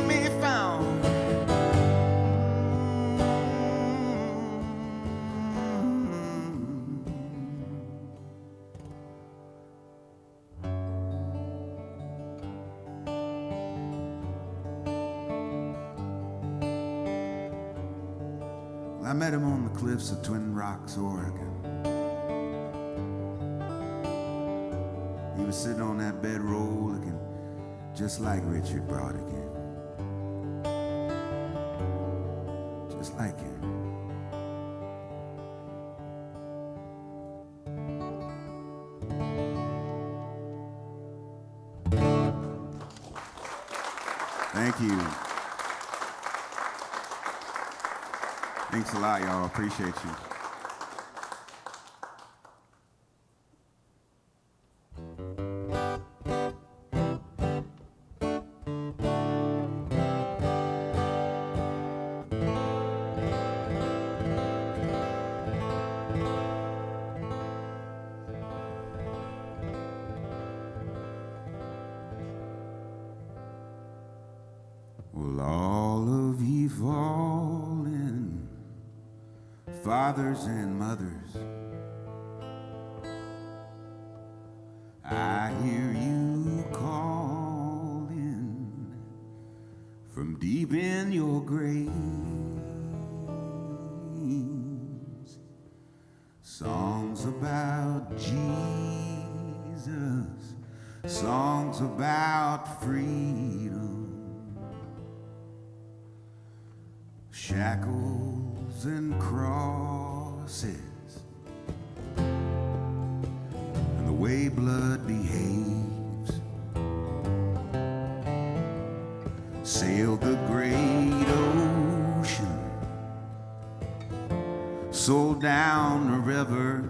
me found. I met him on the cliffs of Twin Rocks, Oregon. He was sitting on that bedroll looking just like Richard Brodigan. Just like him. Thank you. Thanks a lot, y'all. Appreciate you. Well, all of ye fallen fathers and mothers, I hear you calling from deep in your graves. Songs about Jesus, songs about freedom, shackles and crosses, and the way blood behaves. Sailed the great ocean, sold down the river,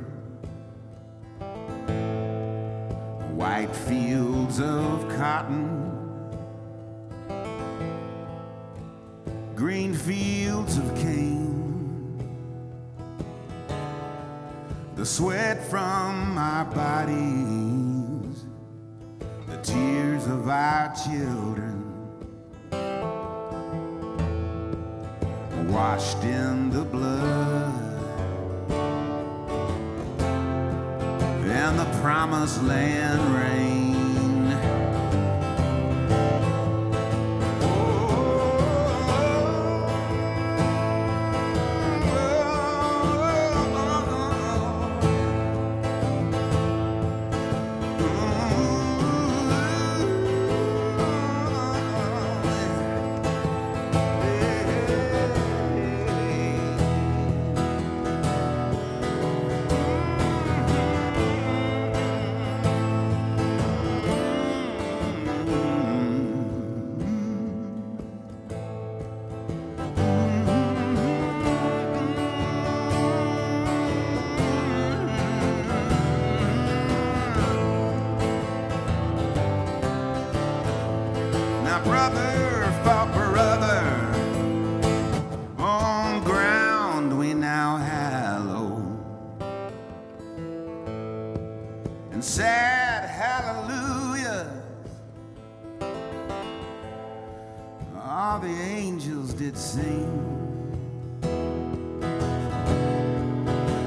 white fields of cotton, green fields of cane, the sweat from our bodies, the tears of our children, washed in the blood, and the promised land rain. Oh, brother fought brother on ground we now hallow, and sad hallelujah all the angels did sing.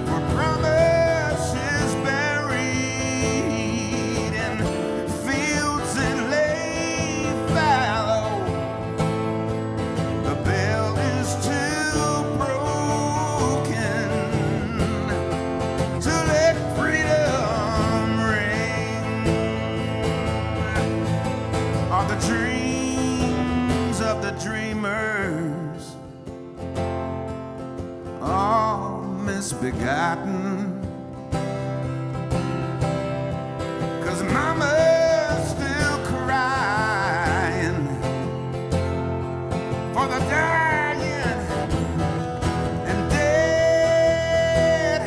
For promises buried in fields that lay fallow, the bell is too broken to let freedom ring. Are the dreams of the dreamers all misbegotten? 'Cause mama's still crying for the dying and dead,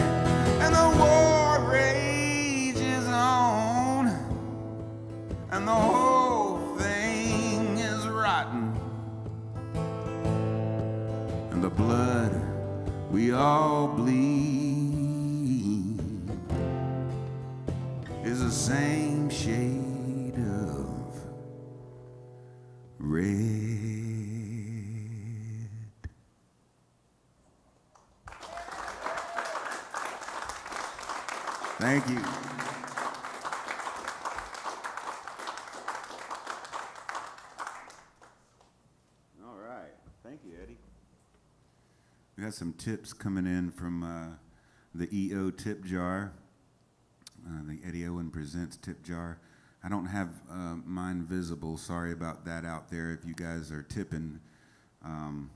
and the war rages on, and the whole thing is rotten, and the blood we all bleed is the same shade of red. Thank you. All right. Thank you, Eddie. We got some tips coming in from the EO tip jar, the Eddie Owen Presents tip jar. I don't have mine visible. Sorry about that out there. If you guys are tipping, I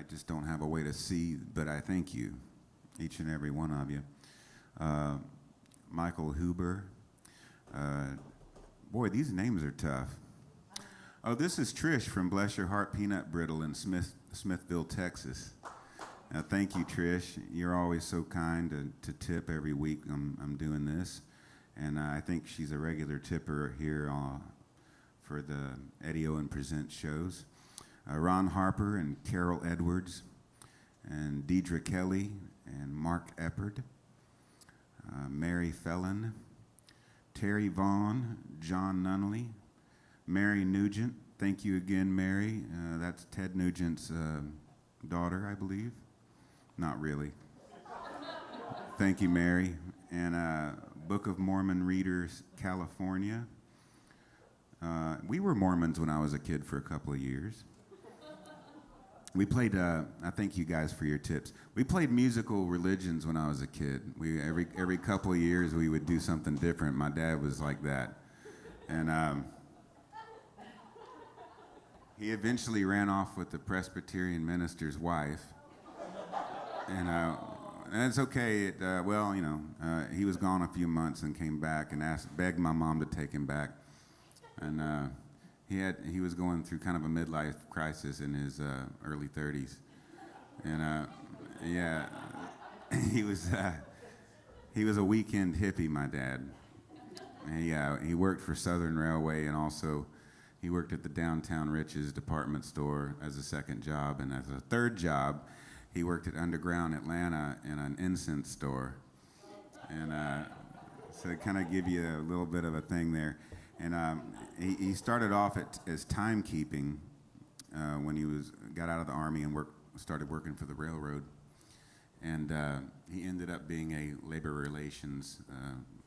just don't have a way to see, but I thank you, each and every one of you. Michael Huber. Boy, these names are tough. Oh, this is Trish from Bless Your Heart Peanut Brittle in Smithville, Texas. Thank you, Trish. You're always so kind to tip every week. I'm doing this, and I think she's a regular tipper here for the Eddie Owen Presents shows. Ron Harper and Carol Edwards, and Deidre Kelly and Mark Eppard, Mary Felon, Terry Vaughn, John Nunnally, Mary Nugent. Thank you again, Mary. That's Ted Nugent's daughter, I believe. Not really. Thank you, Mary. And Book of Mormon Readers, California. We were Mormons when I was a kid for a couple of years. We played, I thank you guys for your tips. We played musical religions when I was a kid. Every couple of years we would do something different. My dad was like that. And he eventually ran off with the Presbyterian minister's wife. And it's okay. Well, you know, he was gone a few months and came back and begged my mom to take him back. And he was going through kind of a midlife crisis in his early 30s. And yeah, he was a weekend hippie, my dad. And he worked for Southern Railway, and also he worked at the Downtown Riches department store as a second job. And as a third job, he worked at Underground Atlanta in an incense store. And so it kind of give you a little bit of a thing there. And he started off as timekeeping when he got out of the Army and started working for the railroad. And he ended up being a labor relations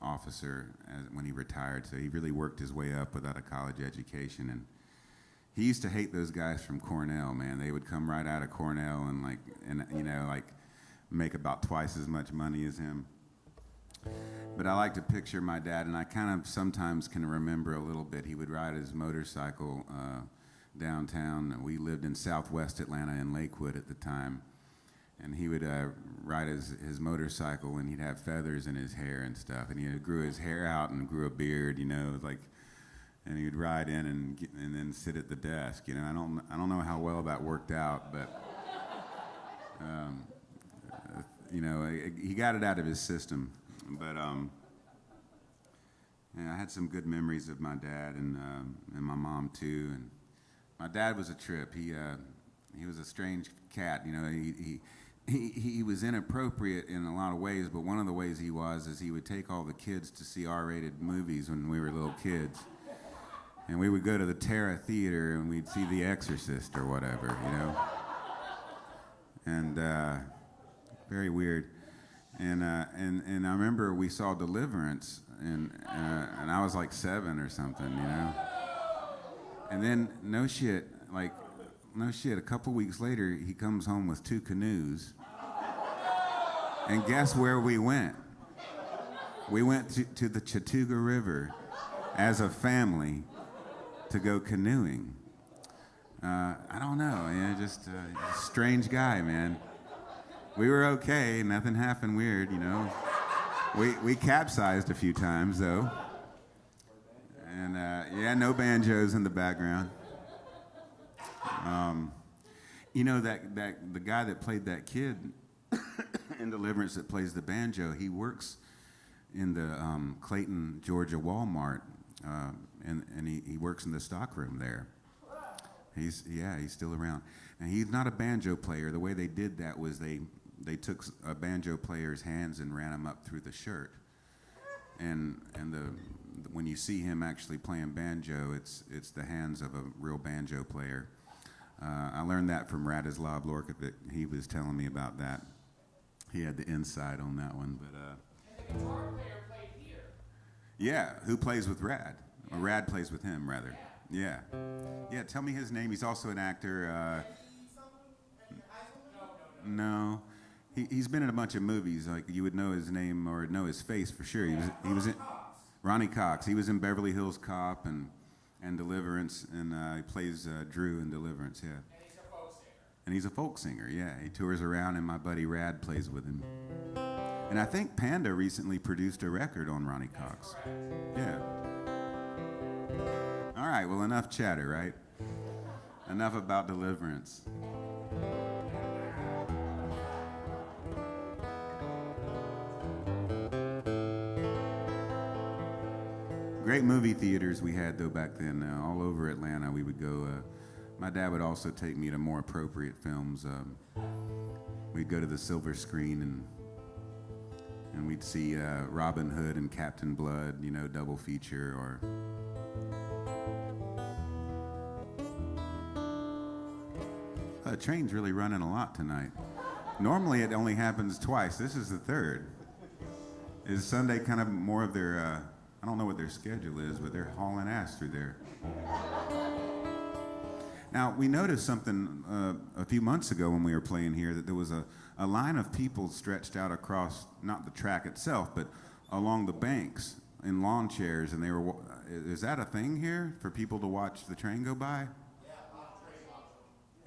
officer when he retired. So he really worked his way up without a college education. And he used to hate those guys from Cornell, man. They would come right out of Cornell and make about twice as much money as him. But I like to picture my dad, and I kind of sometimes can remember a little bit. He would ride his motorcycle downtown. We lived in southwest Atlanta in Lakewood at the time. And he would ride his motorcycle, and he'd have feathers in his hair and stuff. And he grew his hair out and grew a beard, you know, and he'd ride in and then sit at the desk. You know, I don't know how well that worked out, but you know, he got it out of his system. But And I had some good memories of my dad and my mom too. And my dad was a trip. He was a strange cat. You know, he was inappropriate in a lot of ways, but one of the ways he was is he would take all the kids to see R-rated movies when we were little kids. And we would go to the Terra Theater and we'd see The Exorcist or whatever, you know. And very weird. And I remember we saw Deliverance, and I was like 7 or something, you know. And then no shit, a couple weeks later, he comes home with 2 canoes. And guess where we went? We went to the Chattooga River as a family to go canoeing. I don't know, yeah, just a strange guy, man. We were okay, nothing happened weird, you know. We capsized a few times, though. And yeah, no banjos in the background. You know, that the guy that played that kid in Deliverance that plays the banjo, he works in the Clayton, Georgia Walmart, and he works in the stockroom there. He's still around. And he's not a banjo player. The way they did that was they took a banjo player's hands and ran them up through the shirt. And when you see him actually playing banjo, it's the hands of a real banjo player. I learned that from Radislav Lorca, that he was telling me about that. He had the insight on that one. But And the guitar player played here. yeah, who plays with Rad? Or Rad plays with him, rather. Yeah. Yeah, tell me his name. He's also an actor. No. He's been in a bunch of movies. Like, you would know his name or know his face for sure. He was in Ronnie Cox. He was in Beverly Hills Cop and Deliverance, and he plays Drew in Deliverance, yeah. And he's a folk singer, yeah. He tours around, and my buddy Rad plays with him. And I think Panda recently produced a record on Ronnie Cox. Yeah. All right, well, enough chatter, right? Enough about Deliverance. Great movie theaters we had, though, back then. All over Atlanta, we would go. My dad would also take me to more appropriate films. We'd go to the Silver Screen, and we'd see Robin Hood and Captain Blood, you know, double feature, or... The train's really running a lot tonight. Normally, it only happens twice. This is the third. Is Sunday kind of more of their... I don't know what their schedule is, but they're hauling ass through there. Now, we noticed something a few months ago when we were playing here, that there was a line of people stretched out across, not the track itself, but along the banks in lawn chairs, and they were, is that a thing here for people to watch the train go by? Yeah, a lot of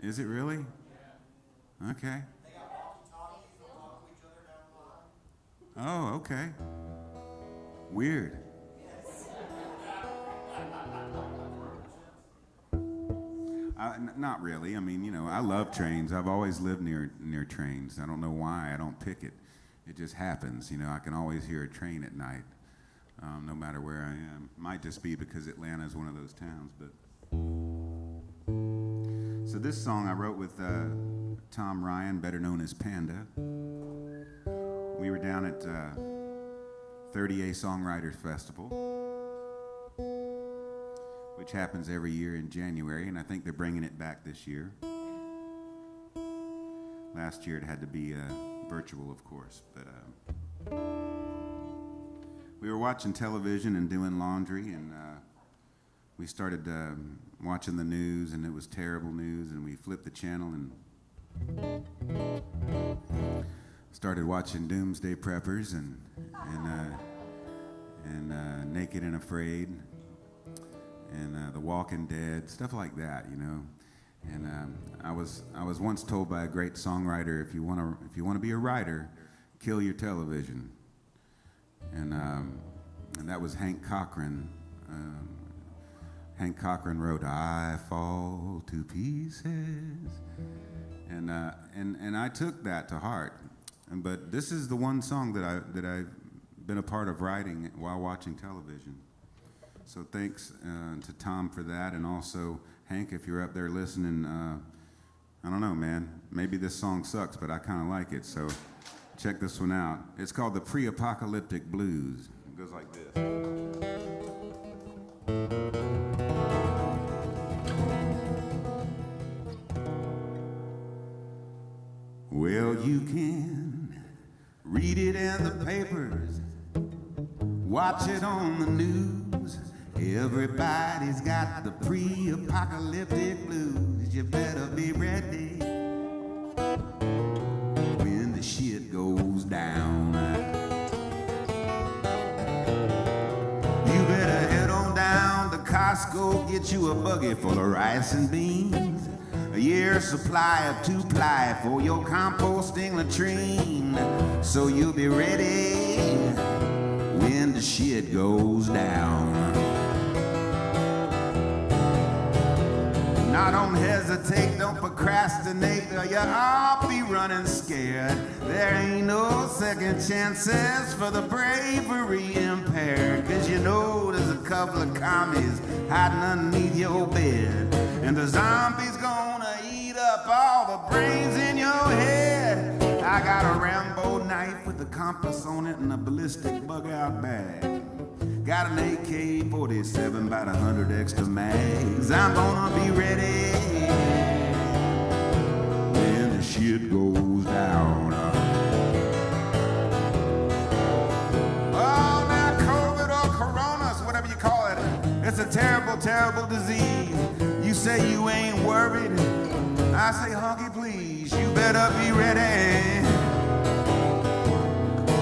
trains. Is it really? Yeah. Okay. They got walkie-talkies, they'll talk to each other down the line. Oh, okay. Weird. Not really. I mean, you know, I love trains. I've always lived near trains. I don't know why. I don't pick it. It just happens. You know, I can always hear a train at night, no matter where I am. Might just be because Atlanta is one of those towns. But so this song I wrote with Tom Ryan, better known as Panda. We were down at 30A Songwriters Festival, which happens every year in January, and I think they're bringing it back this year. Last year it had to be virtual, of course, but we were watching television and doing laundry, and we started watching the news, and it was terrible news, and we flipped the channel and started watching Doomsday Preppers and Naked and Afraid. And The Walking Dead, stuff like that, you know. And I was once told by a great songwriter, if you want to be a writer, kill your television. And that was Hank Cochran. Hank Cochran wrote, "I fall to pieces," and I took that to heart. But this is the one song that I've been a part of writing while watching television. So thanks to Tom for that, and also Hank, if you're up there listening. I don't know, man. Maybe this song sucks, but I kind of like it. So check this one out. It's called the Pre-Apocalyptic Blues. It goes like this. Well, you can read it in the papers, watch it on the news. Everybody's got the pre-apocalyptic blues. You better be ready when the shit goes down. You better head on down to Costco, get you a buggy full of rice and beans, a year's supply of 2-ply for your composting latrine, so you'll be ready when the shit goes down. Now don't hesitate, don't procrastinate, or you'll all be running scared. There ain't no second chances for the bravery impaired, 'cause you know there's a couple of commies hiding underneath your bed, and the zombies gonna eat up all the brains in your head. I got a Rambo knife with a compass on it and a ballistic bug-out bag. Got an AK-47, about 100 extra mags. I'm gonna be ready when the shit goes down. Oh, now COVID or Corona's, whatever you call it, it's a terrible, terrible disease. You say you ain't worried, I say honky please, you better be ready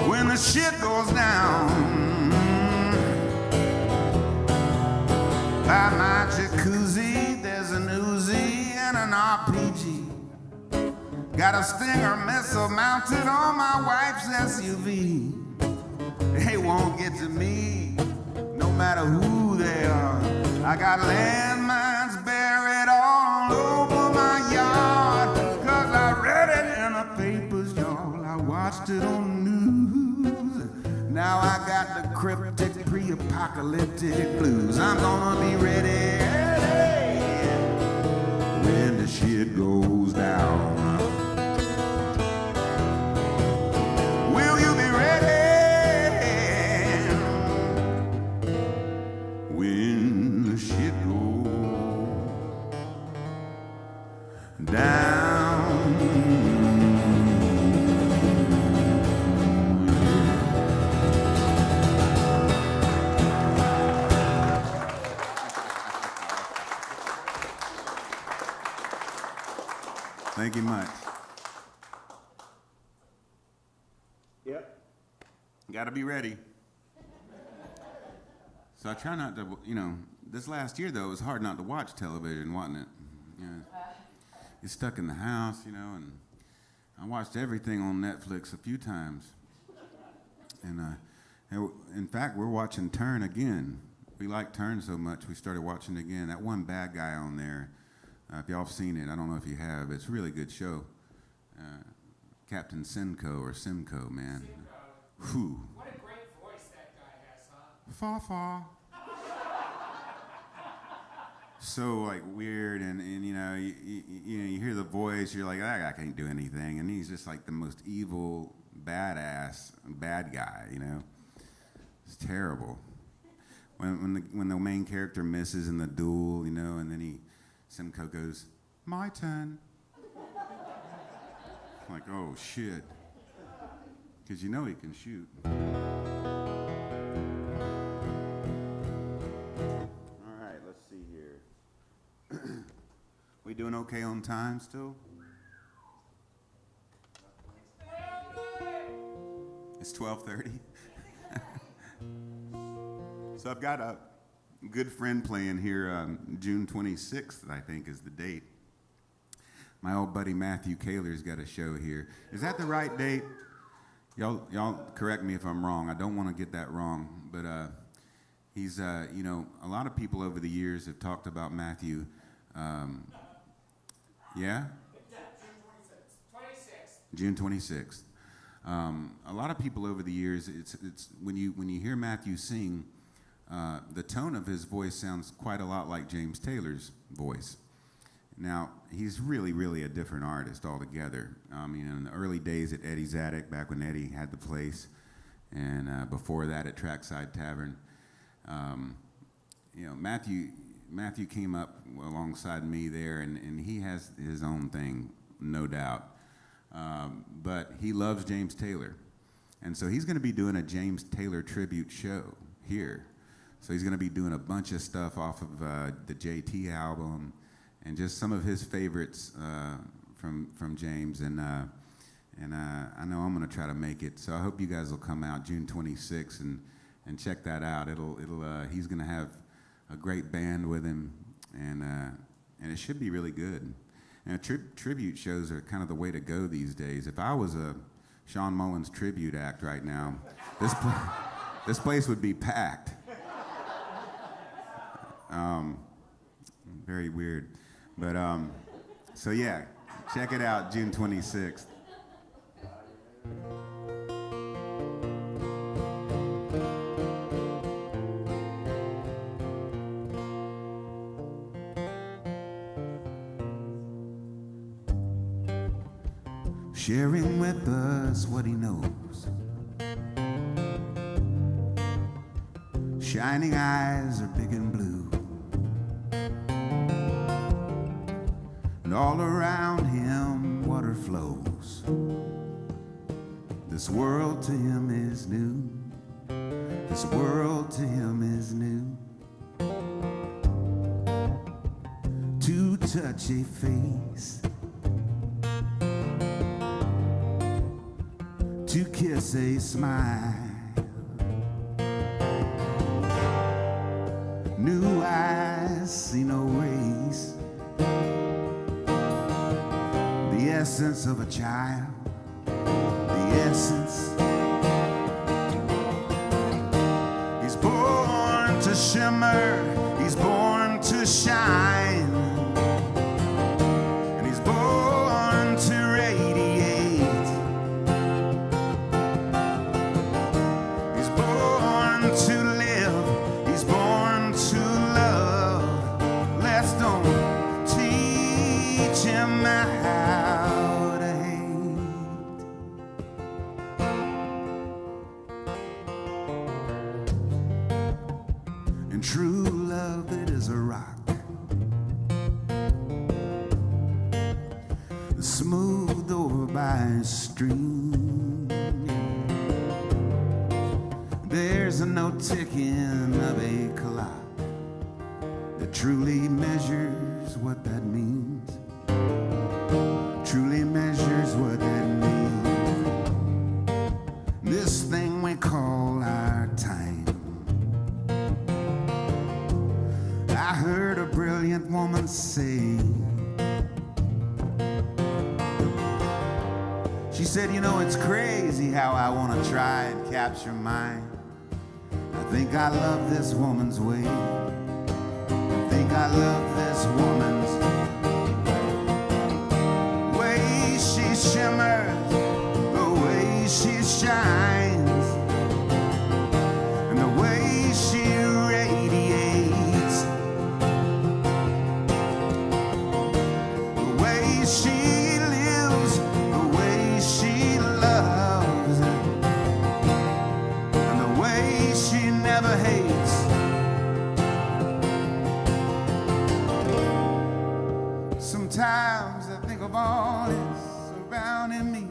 when the shit goes down. By my jacuzzi, there's an Uzi and an RPG. Got a Stinger missile mounted on my wife's SUV. They won't get to me, no matter who they are. I got landmines buried all over my yard, 'cause I read it in the papers, y'all. I watched it on the news. Now I got the cryptic pre-apocalyptic blues. I'm gonna be ready when the shit goes down. Will you be ready when the shit goes down? Thank you much. Yep. Got to be ready. So I try not to, this last year, though, it was hard not to watch television, wasn't it? You're stuck in the house, and I watched everything on Netflix a few times. And in fact, we're watching Turn again. We like Turn so much, we started watching it again. That one bad guy on there, if y'all have seen it, I don't know if you have. It's a really good show. Captain Simcoe, man. Simcoe. Whew. What a great voice that guy has, huh? Fa-fa. So like weird, and you hear the voice, you're like, that guy can't do anything, and he's just like the most evil, bad guy, It's terrible. When the main character misses in the duel, and then Simcoe goes, my turn. I'm like, oh shit. Because he can shoot. All right, let's see here. We doing okay on time still? It's 12:30. So I've got a good friend playing here, June 26th, I think, is the date. My old buddy Matthew Kaler's got a show here. Is that the right date? Y'all correct me if I'm wrong. I don't want to get that wrong, but he's, a lot of people over the years have talked about Matthew. Yeah? June 26th. A lot of people over the years, it's when you hear Matthew sing, the tone of his voice sounds quite a lot like James Taylor's voice. Now, he's really, really a different artist altogether. I mean, in the early days at Eddie's Attic, back when Eddie had the place, and before that at Trackside Tavern, you know, Matthew came up alongside me there, and he has his own thing, no doubt. But he loves James Taylor. And so he's going to be doing a James Taylor tribute show here. So he's going to be doing a bunch of stuff off of the JT album and just some of his favorites from James. And I know I'm going to try to make it. So I hope you guys will come out June 26th and check that out. He's going to have a great band with him, and it should be really good. And tribute shows are kind of the way to go these days. If I was a Shawn Mullins tribute act right now, this place would be packed. Very weird. But, so yeah, check it out, June 26th. Sharing with us what he knows. Shining eyes are big and blue. And all around him water flows. This world to him is new. This world to him is new. To touch a face, to kiss a smile, new eyes see no race, the essence of a child, the essence. He's born to shimmer, he's born to shine, and he's born to radiate. He's born to live, he's born to love. Let's don't teach him how to hate. And true love, it is a rock, smoothed over by a stream. There's no ticking of a clock that truly measures what that means. Truly measures what that means. This thing we call our time. I heard a brilliant woman say, she said, you know, it's crazy how I want to try and capture mine. I think I love this woman's way. I think I love this woman's way she shimmers, the way she shines, and the way she radiates, the way she lives, the way she loves, and the way she never hates. Sometimes I think of all this surrounding me,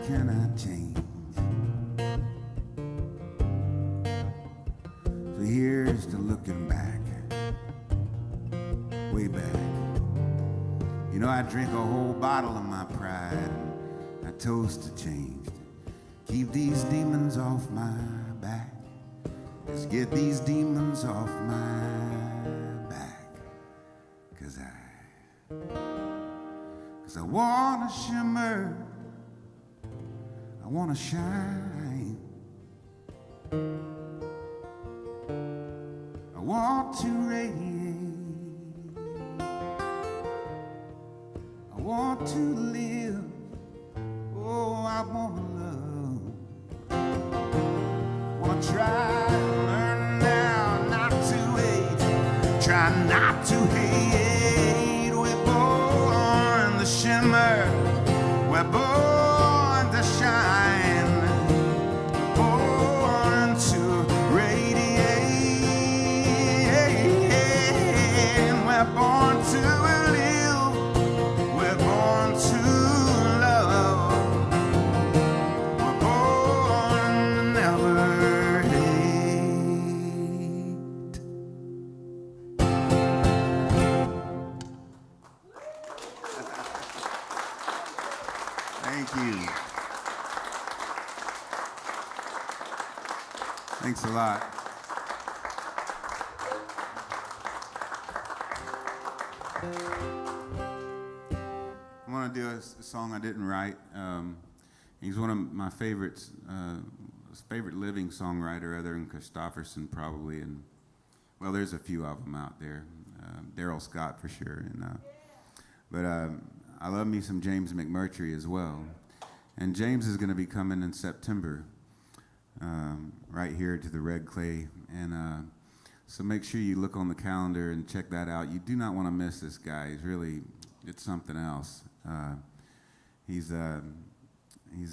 can I change? So here's to looking back, way back. You know, I drink a whole bottle of my pride, and I toast to change. Keep these demons off my back. Just get these demons off my back. 'Cause I wanna shimmer, I wanna shine, I want to radiate, I want to live, oh, I wanna love, I wanna try, learn now not to hate, try not to hate, we're born to shimmer, we're born to shine, born to radiate, we're born to live, we're born to love, we're born to never hate. Thank you. Thanks a lot. I want to do a song I didn't write. He's one of my favorites, favorite living songwriter, other than Christofferson probably, and well, there's a few of them out there. Daryl Scott for sure, but I love me some James McMurtry as well. And James is going to be coming in September, right here to the Red Clay, and so make sure you look on the calendar and check that out. You do not want to miss this guy. It's something else. He's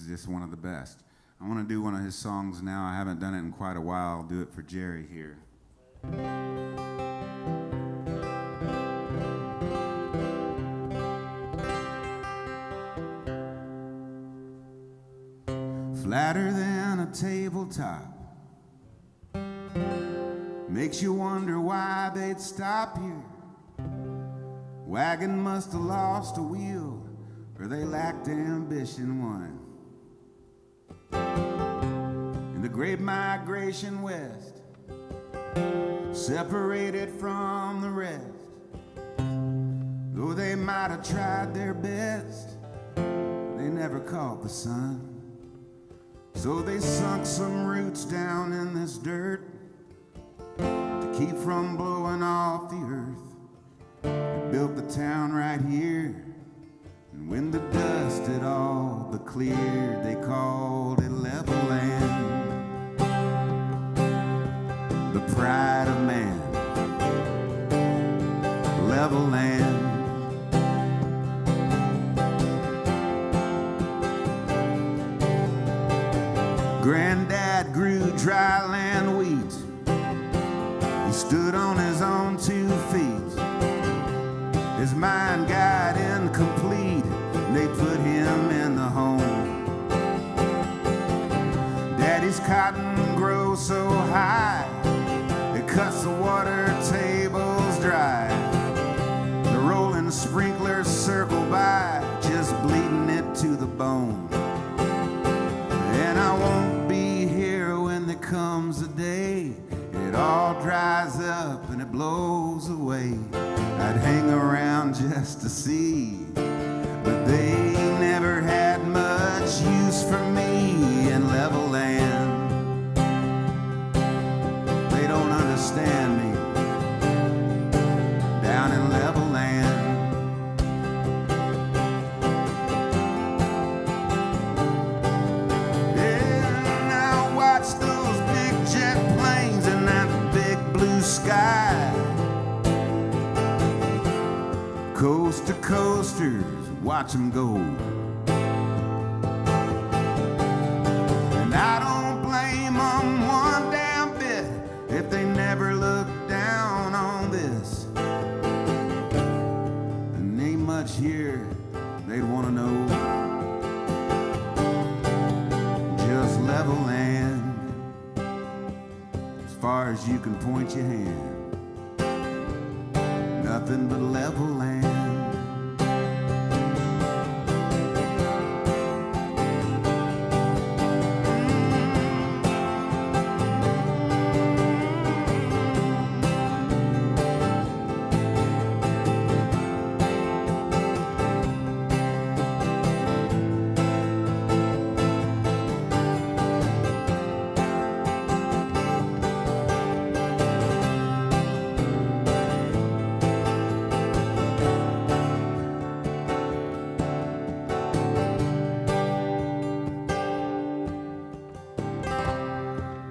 just one of the best. I want to do one of his songs now. I haven't done it in quite a while. I'll do it for Jerry here. Flatter than a tabletop, makes you wonder why they'd stop here. Wagon must have lost a wheel, or they lacked ambition one. In the great migration west, separated from the rest, though they might have tried their best, they never caught the sun. So they sunk some roots down in this dirt to keep from blowing off the earth. They built the town right here, and when the dust had all but cleared, they called it level land. The pride of man, level land. Granddad grew dry land wheat. He stood on his own 2 feet. His mind got incomplete. They put him in the home. Daddy's cotton grows so high, it cuts the water tables dry. The rolling sprinklers circle by, just bleeding it to the bone. And I won't be here when there comes a day it all dries up and it blows away. I'd hang around just to see, but they never had much use for me in level land. They don't understand me down in level land. Sky, coast to coasters, watch them go. And I don't blame them one damn bit if they never look down on this. And ain't much here they'd want to know. far as you can point your hand. Nothing but level land.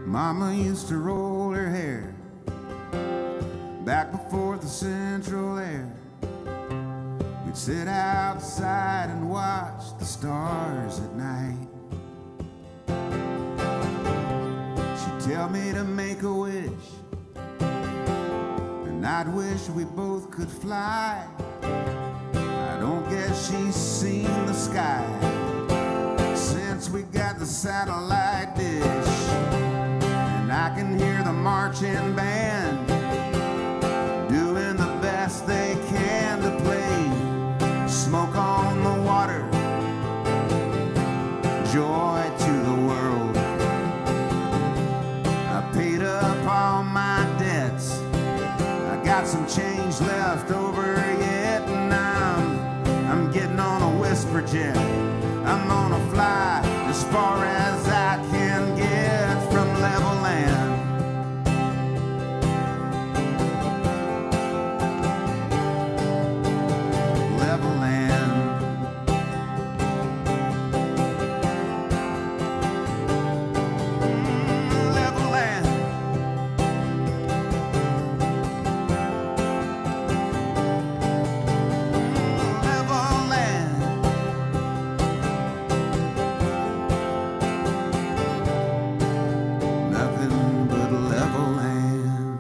Mama used to roll her hair back before the central air. We'd sit outside and watch the stars at night. She'd tell me to make a wish, and I'd wish we both could fly. I don't guess she's seen the sky since we got the satellite dish. I can hear the marching band doing the best they can to play Smoke on the Water, Joy to the World. I paid up all my debts, I got some change left over yet, and I'm getting on a whisper jet. I'm gonna fly as far as I can get from level land. Level land. Level land. Level land. Nothing but level land.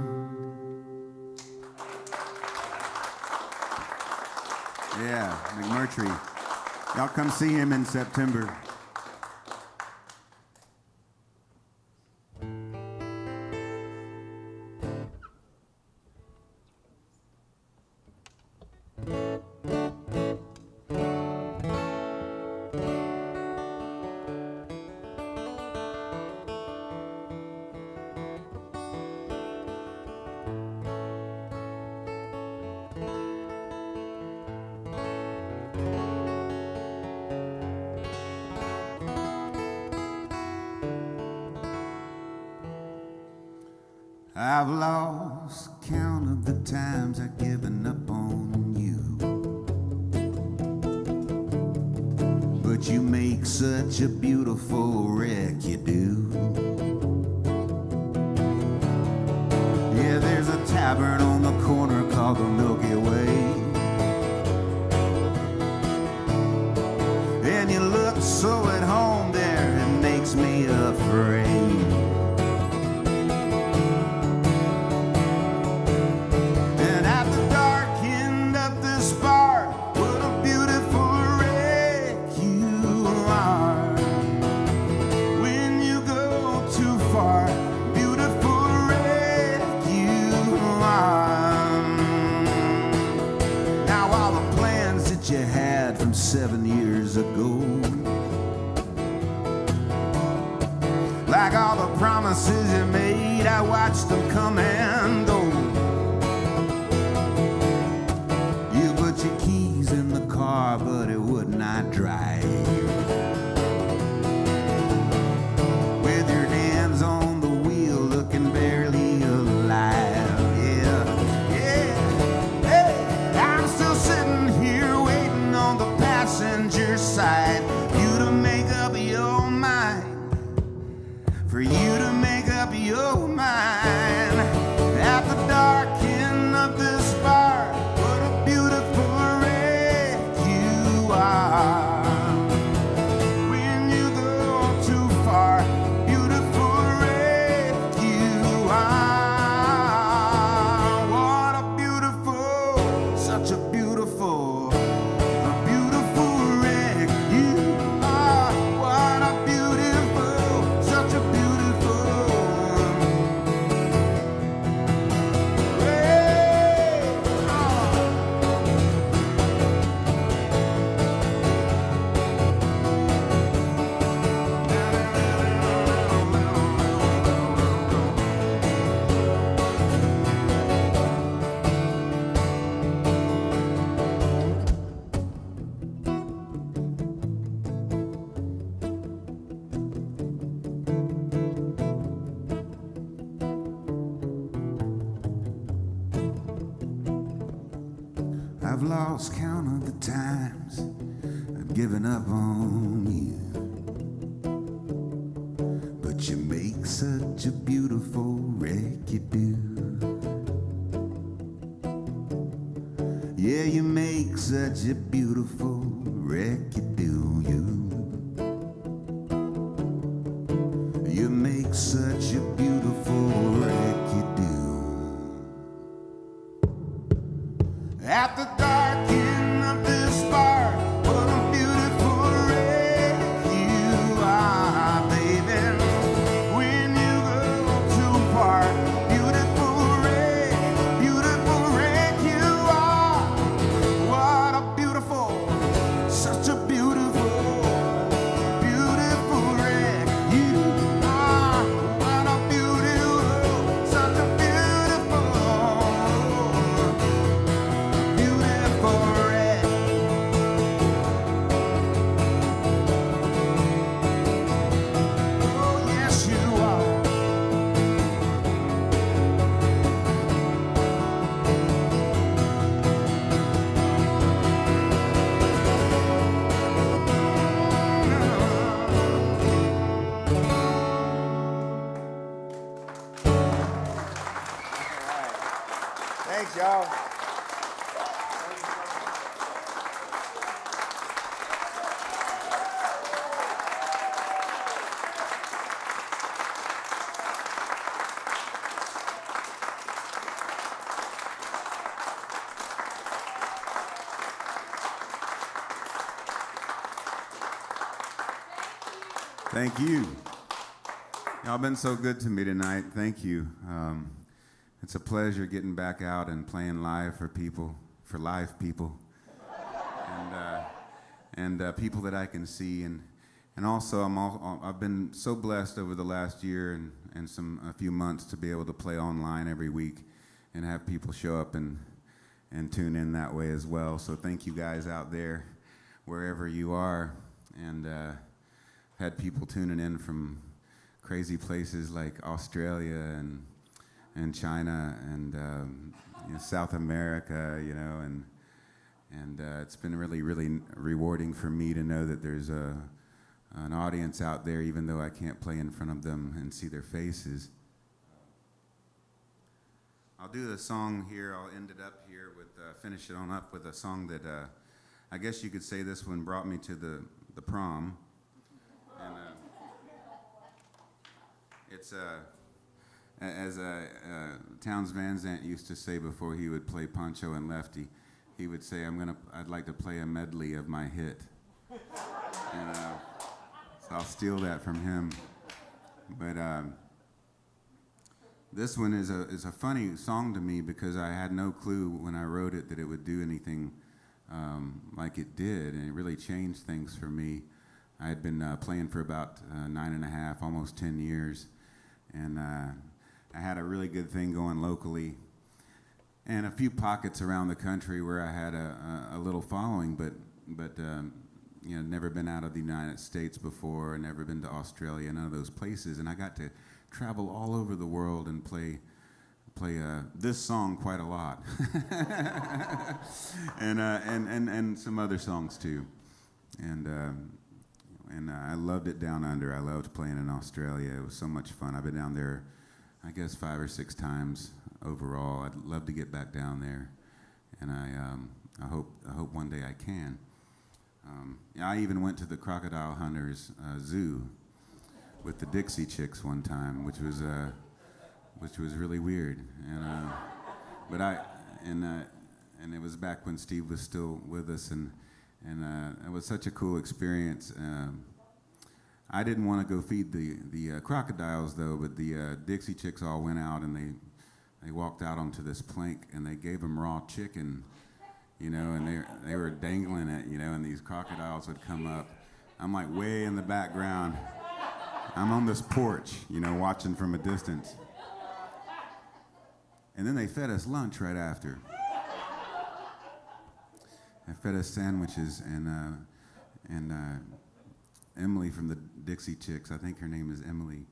Yeah, McMurtry. Y'all come see him in September. I've lost count of the times I've given up on you, but you make such a beautiful wreck, you do. Yeah, there's a tavern on the corner called the Milky Way, and you look so at home there, it makes me afraid. You had from 7 years ago, like all the promises you made, I watched them come and go. You put your keys in the car, but it would not drive. With your hands on the wheel, looking barely alive. Passenger side, you to make up your mind, for you to make up your mind. At I've lost count of the times I've given up on you. But you make such a beautiful wreck, you do. Yeah, you make such a beautiful wreck, you do, you make such a beautiful wreck, you do. At the darkening of this fire, what a beautiful wreck you are, baby. When you go too far, beautiful wreck you are. What a beautiful, such a beautiful, beautiful wreck you are. What a beautiful, such a beautiful, beautiful wreck. Oh, yes, you are. Thanks, y'all. Thank you. Y'all been so good to me tonight. Thank you. It's a pleasure getting back out and playing live for people, for live people, and people that I can see. And also, I've been so blessed over the last year and a few months to be able to play online every week and have people show up and tune in that way as well. So thank you guys out there, wherever you are, and had people tuning in from crazy places like Australia and China and South America, and it's been really, really rewarding for me to know that there's an audience out there, even though I can't play in front of them and see their faces. I'll do the song here. I'll end it up here with finish it on up with a song that I guess you could say this one brought me to the prom. And it's as Townes Van Zandt used to say before he would play Pancho and Lefty, he would say, I'd like to play a medley of my hit. And so I'll steal that from him. But this one is a funny song to me because I had no clue when I wrote it that it would do anything like it did, and it really changed things for me. I had been playing for about 9.5, almost 10 years, and I had a really good thing going locally, and a few pockets around the country where I had a little following, but never been out of the United States before, and never been to Australia, none of those places, and I got to travel all over the world and play this song quite a lot, and some other songs too, and I loved it down under. I loved playing in Australia. It was so much fun. I've been down there, I guess 5 or 6 times overall. I'd love to get back down there, and I hope one day I can. I even went to the Crocodile Hunters Zoo with the Dixie Chicks one time, which was really weird. And it was back when Steve was still with us, and it was such a cool experience. I didn't want to go feed the crocodiles though, but the Dixie Chicks all went out and they walked out onto this plank and they gave them raw chicken, and they were dangling it, and these crocodiles would come up. I'm like way in the background. I'm on this porch, watching from a distance. And then they fed us lunch right after. They fed us sandwiches, and Emily from the Dixie Chicks, I think her name is Emily,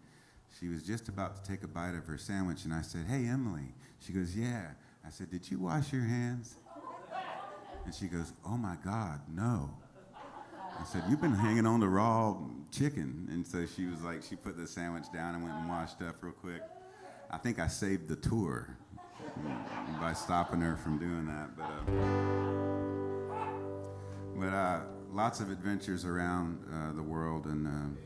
she was just about to take a bite of her sandwich, and I said, "Hey, Emily." She goes, "Yeah." I said, "Did you wash your hands?" And she goes, "Oh my God, no." I said, "You've been hanging on to raw chicken." And so she was like, she put the sandwich down and went and washed up real quick. I think I saved the tour by stopping her from doing that. But lots of adventures around the world, and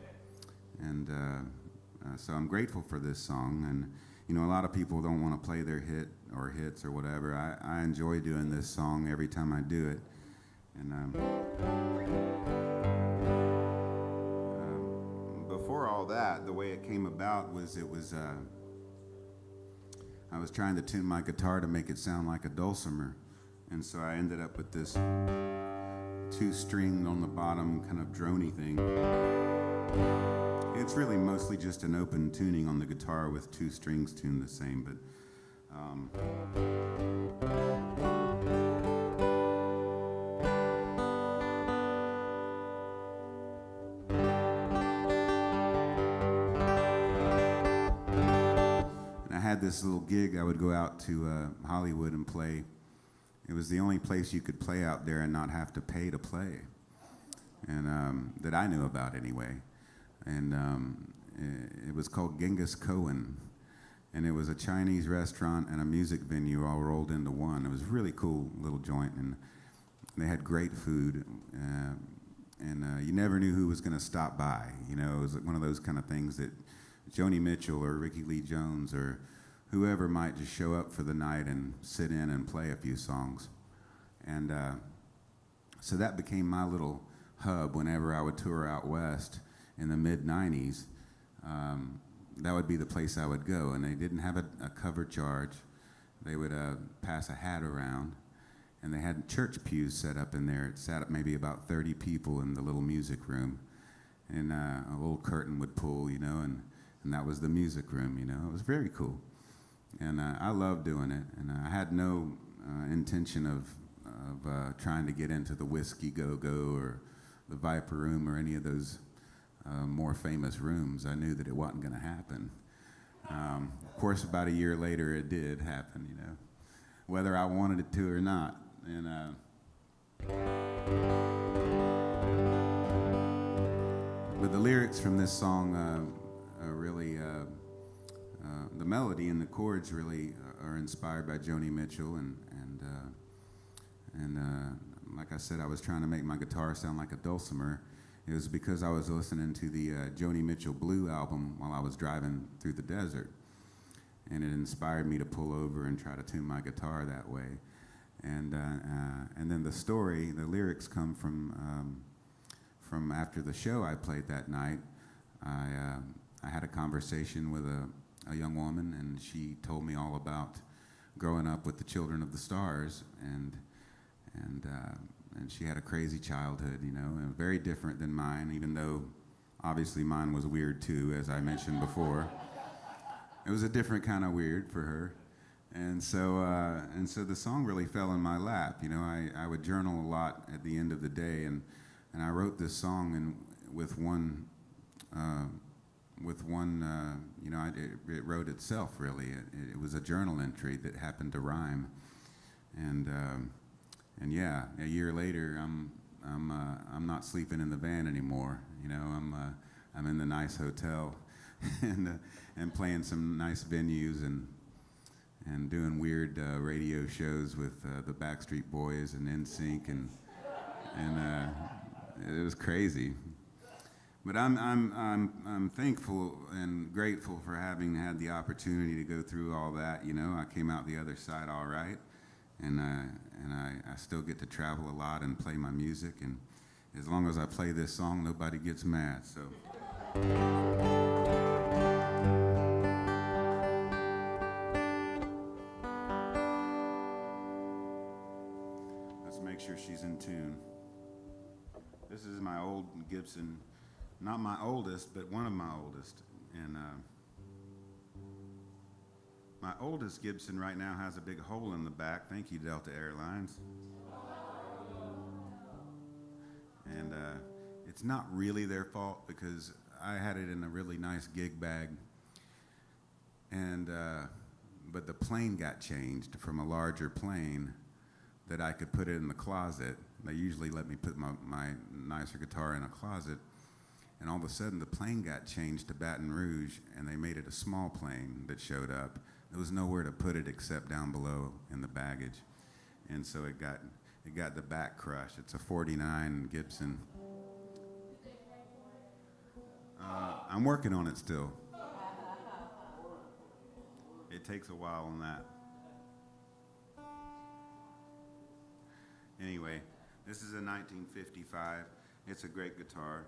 so I'm grateful for this song. And you know, a lot of people don't want to play their hits or whatever. I enjoy doing this song every time I do it. And before all that, the way it came about was I was trying to tune my guitar to make it sound like a dulcimer, and so I ended up with this 2-string on the bottom kind of droney thing. It's really mostly just an open tuning on the guitar with 2 strings tuned the same, but and I had this little gig. I would go out to Hollywood and play. It was the only place you could play out there and not have to pay to play, and that I knew about anyway. And it was called Genghis Cohen, and it was a Chinese restaurant and a music venue all rolled into one. It was a really cool little joint, and they had great food, and you never knew who was going to stop by. You know, it was one of those kind of things that Joni Mitchell or Ricky Lee Jones or whoever might just show up for the night and sit in and play a few songs. And so that became my little hub whenever I would tour out west in the mid-'90s. That would be the place I would go, and they didn't have a cover charge. They would pass a hat around, and they had church pews set up in there. It sat up maybe about 30 people in the little music room, and a little curtain would pull, you know, and that was the music room, you know. It was very cool, and I loved doing it, and I had no intention of trying to get into the Whiskey Go-Go or the Viper Room or any of those more famous rooms. I knew that it wasn't going to happen. Of course, about a year later, it did happen, you know, whether I wanted it to or not. And but the lyrics from this song are really, the melody and the chords really are inspired by Joni Mitchell, and like I said, I was trying to make my guitar sound like a dulcimer. It was because I was listening to the Joni Mitchell Blue album while I was driving through the desert, and it inspired me to pull over and try to tune my guitar that way. And then the lyrics come from after the show I played that night. I had a conversation with a young woman, and she told me all about growing up with the Children of the Stars, and she had a crazy childhood, you know, and very different than mine, even though obviously mine was weird too, as I mentioned before. It was a different kind of weird for her. And so the song really fell in my lap. You know, I would journal a lot at the end of the day, and I wrote this song with one, you know, it wrote itself really. It was a journal entry that happened to rhyme, and yeah, a year later, I'm not sleeping in the van anymore. You know, I'm in the nice hotel, and playing some nice venues and doing weird radio shows with the Backstreet Boys and NSYNC, and it was crazy. But I'm thankful and grateful for having had the opportunity to go through all that. You know, I came out the other side all right, and I still get to travel a lot and play my music. And as long as I play this song, nobody gets mad. So. Let's make sure she's in tune. This is my old Gibson. Not my oldest, but one of my oldest. And my oldest Gibson right now has a big hole in the back. Thank you, Delta Airlines. And it's not really their fault, because I had it in a really nice gig bag. And but the plane got changed from a larger plane that I could put it in the closet. They usually let me put my nicer guitar in a closet. And all of a sudden, the plane got changed to Baton Rouge, and they made it a small plane that showed up. There was nowhere to put it except down below in the baggage. And so it got the back crushed. It's a 49 Gibson. I'm working on it still. It takes a while on that. Anyway, this is a 1955. It's a great guitar.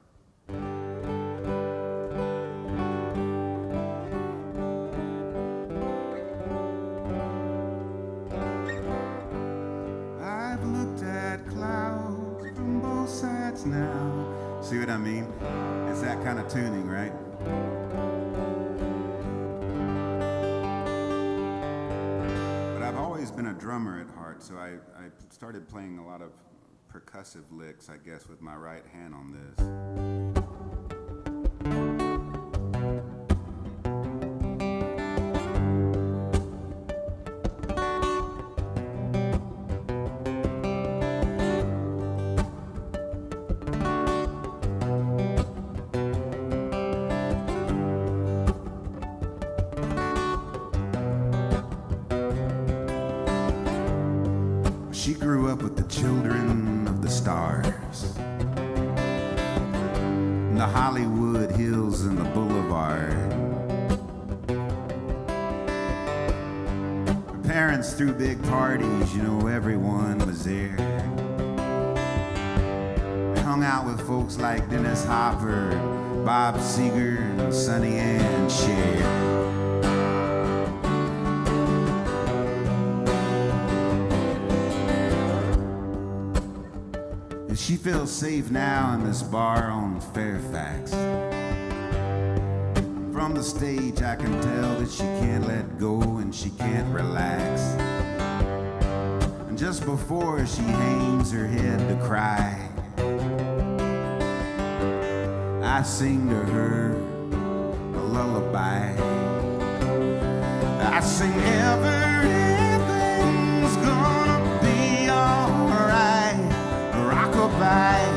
I've looked at clouds from both sides now. See what I mean? It's that kind of tuning, right? But I've always been a drummer at heart, so I started playing a lot of percussive licks, I guess, with my right hand on this. She grew up with the children of the stars, in the Hollywood Hills and the Boulevard. Her parents threw big parties, you know, everyone was there. They hung out with folks like Dennis Hopper, Bob Seger, and Sonny and Cher. She feels safe now in this bar on Fairfax. From the stage I can tell that she can't let go and she can't relax. And just before she hangs her head to cry, I sing to her a lullaby. I sing everything's gonna be alright. Rockabye,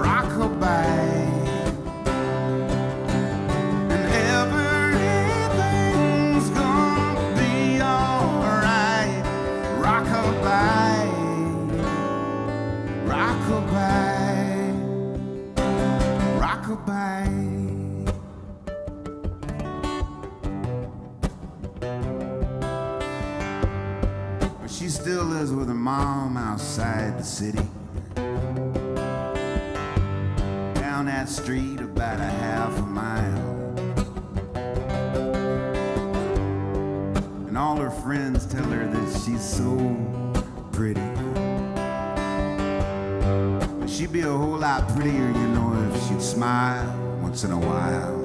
rockabye, and everything's gonna be alright. Rockabye, rockabye, rockabye. She still lives with her mom outside the city, down that street about a half a mile. And all her friends tell her that she's so pretty, but she'd be a whole lot prettier, you know, if she'd smile once in a while.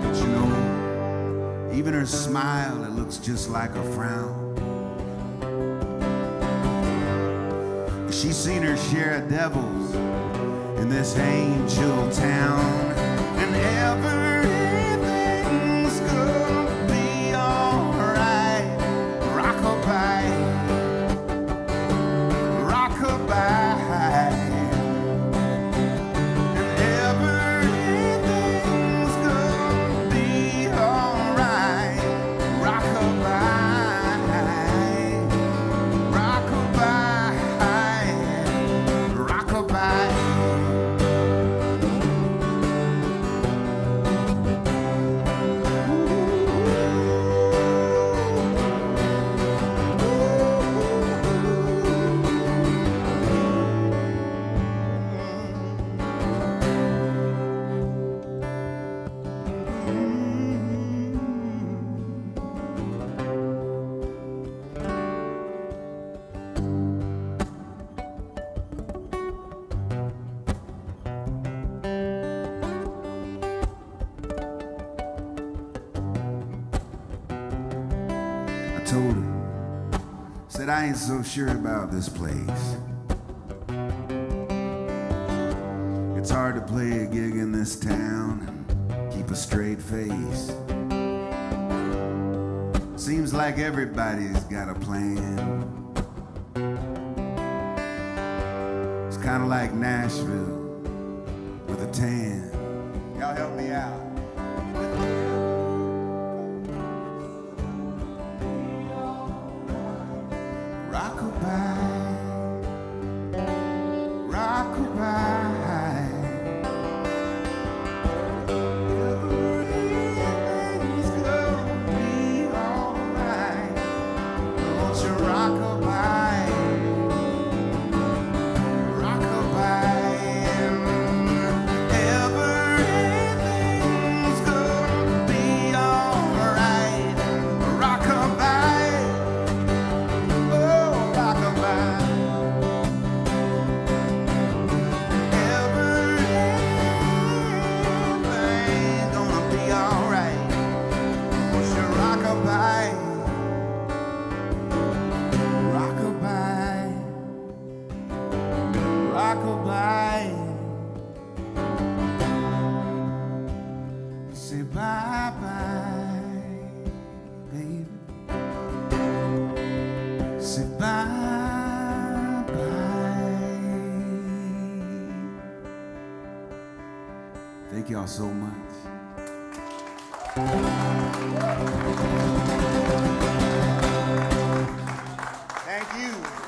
But you know, even her smile, it looks just like a frown. She's seen her share of devils in this angel town, and everything's gonna be alright. Rockabye, rockabye, and everything's gonna be alright. Rockabye, rockabye. Told her, said I ain't so sure about this place. It's hard to play a gig in this town and keep a straight face. Seems like everybody's got a plan, kind of like Nashville with a tan. Y'all help me out. Rockabye, rockabye. Everything's gonna be alright. Won't you rockabye, rockabye? Everything's gonna be alright. Rockabye. Say bye-bye, baby. Say bye-bye. Thank y'all so much. Thank you.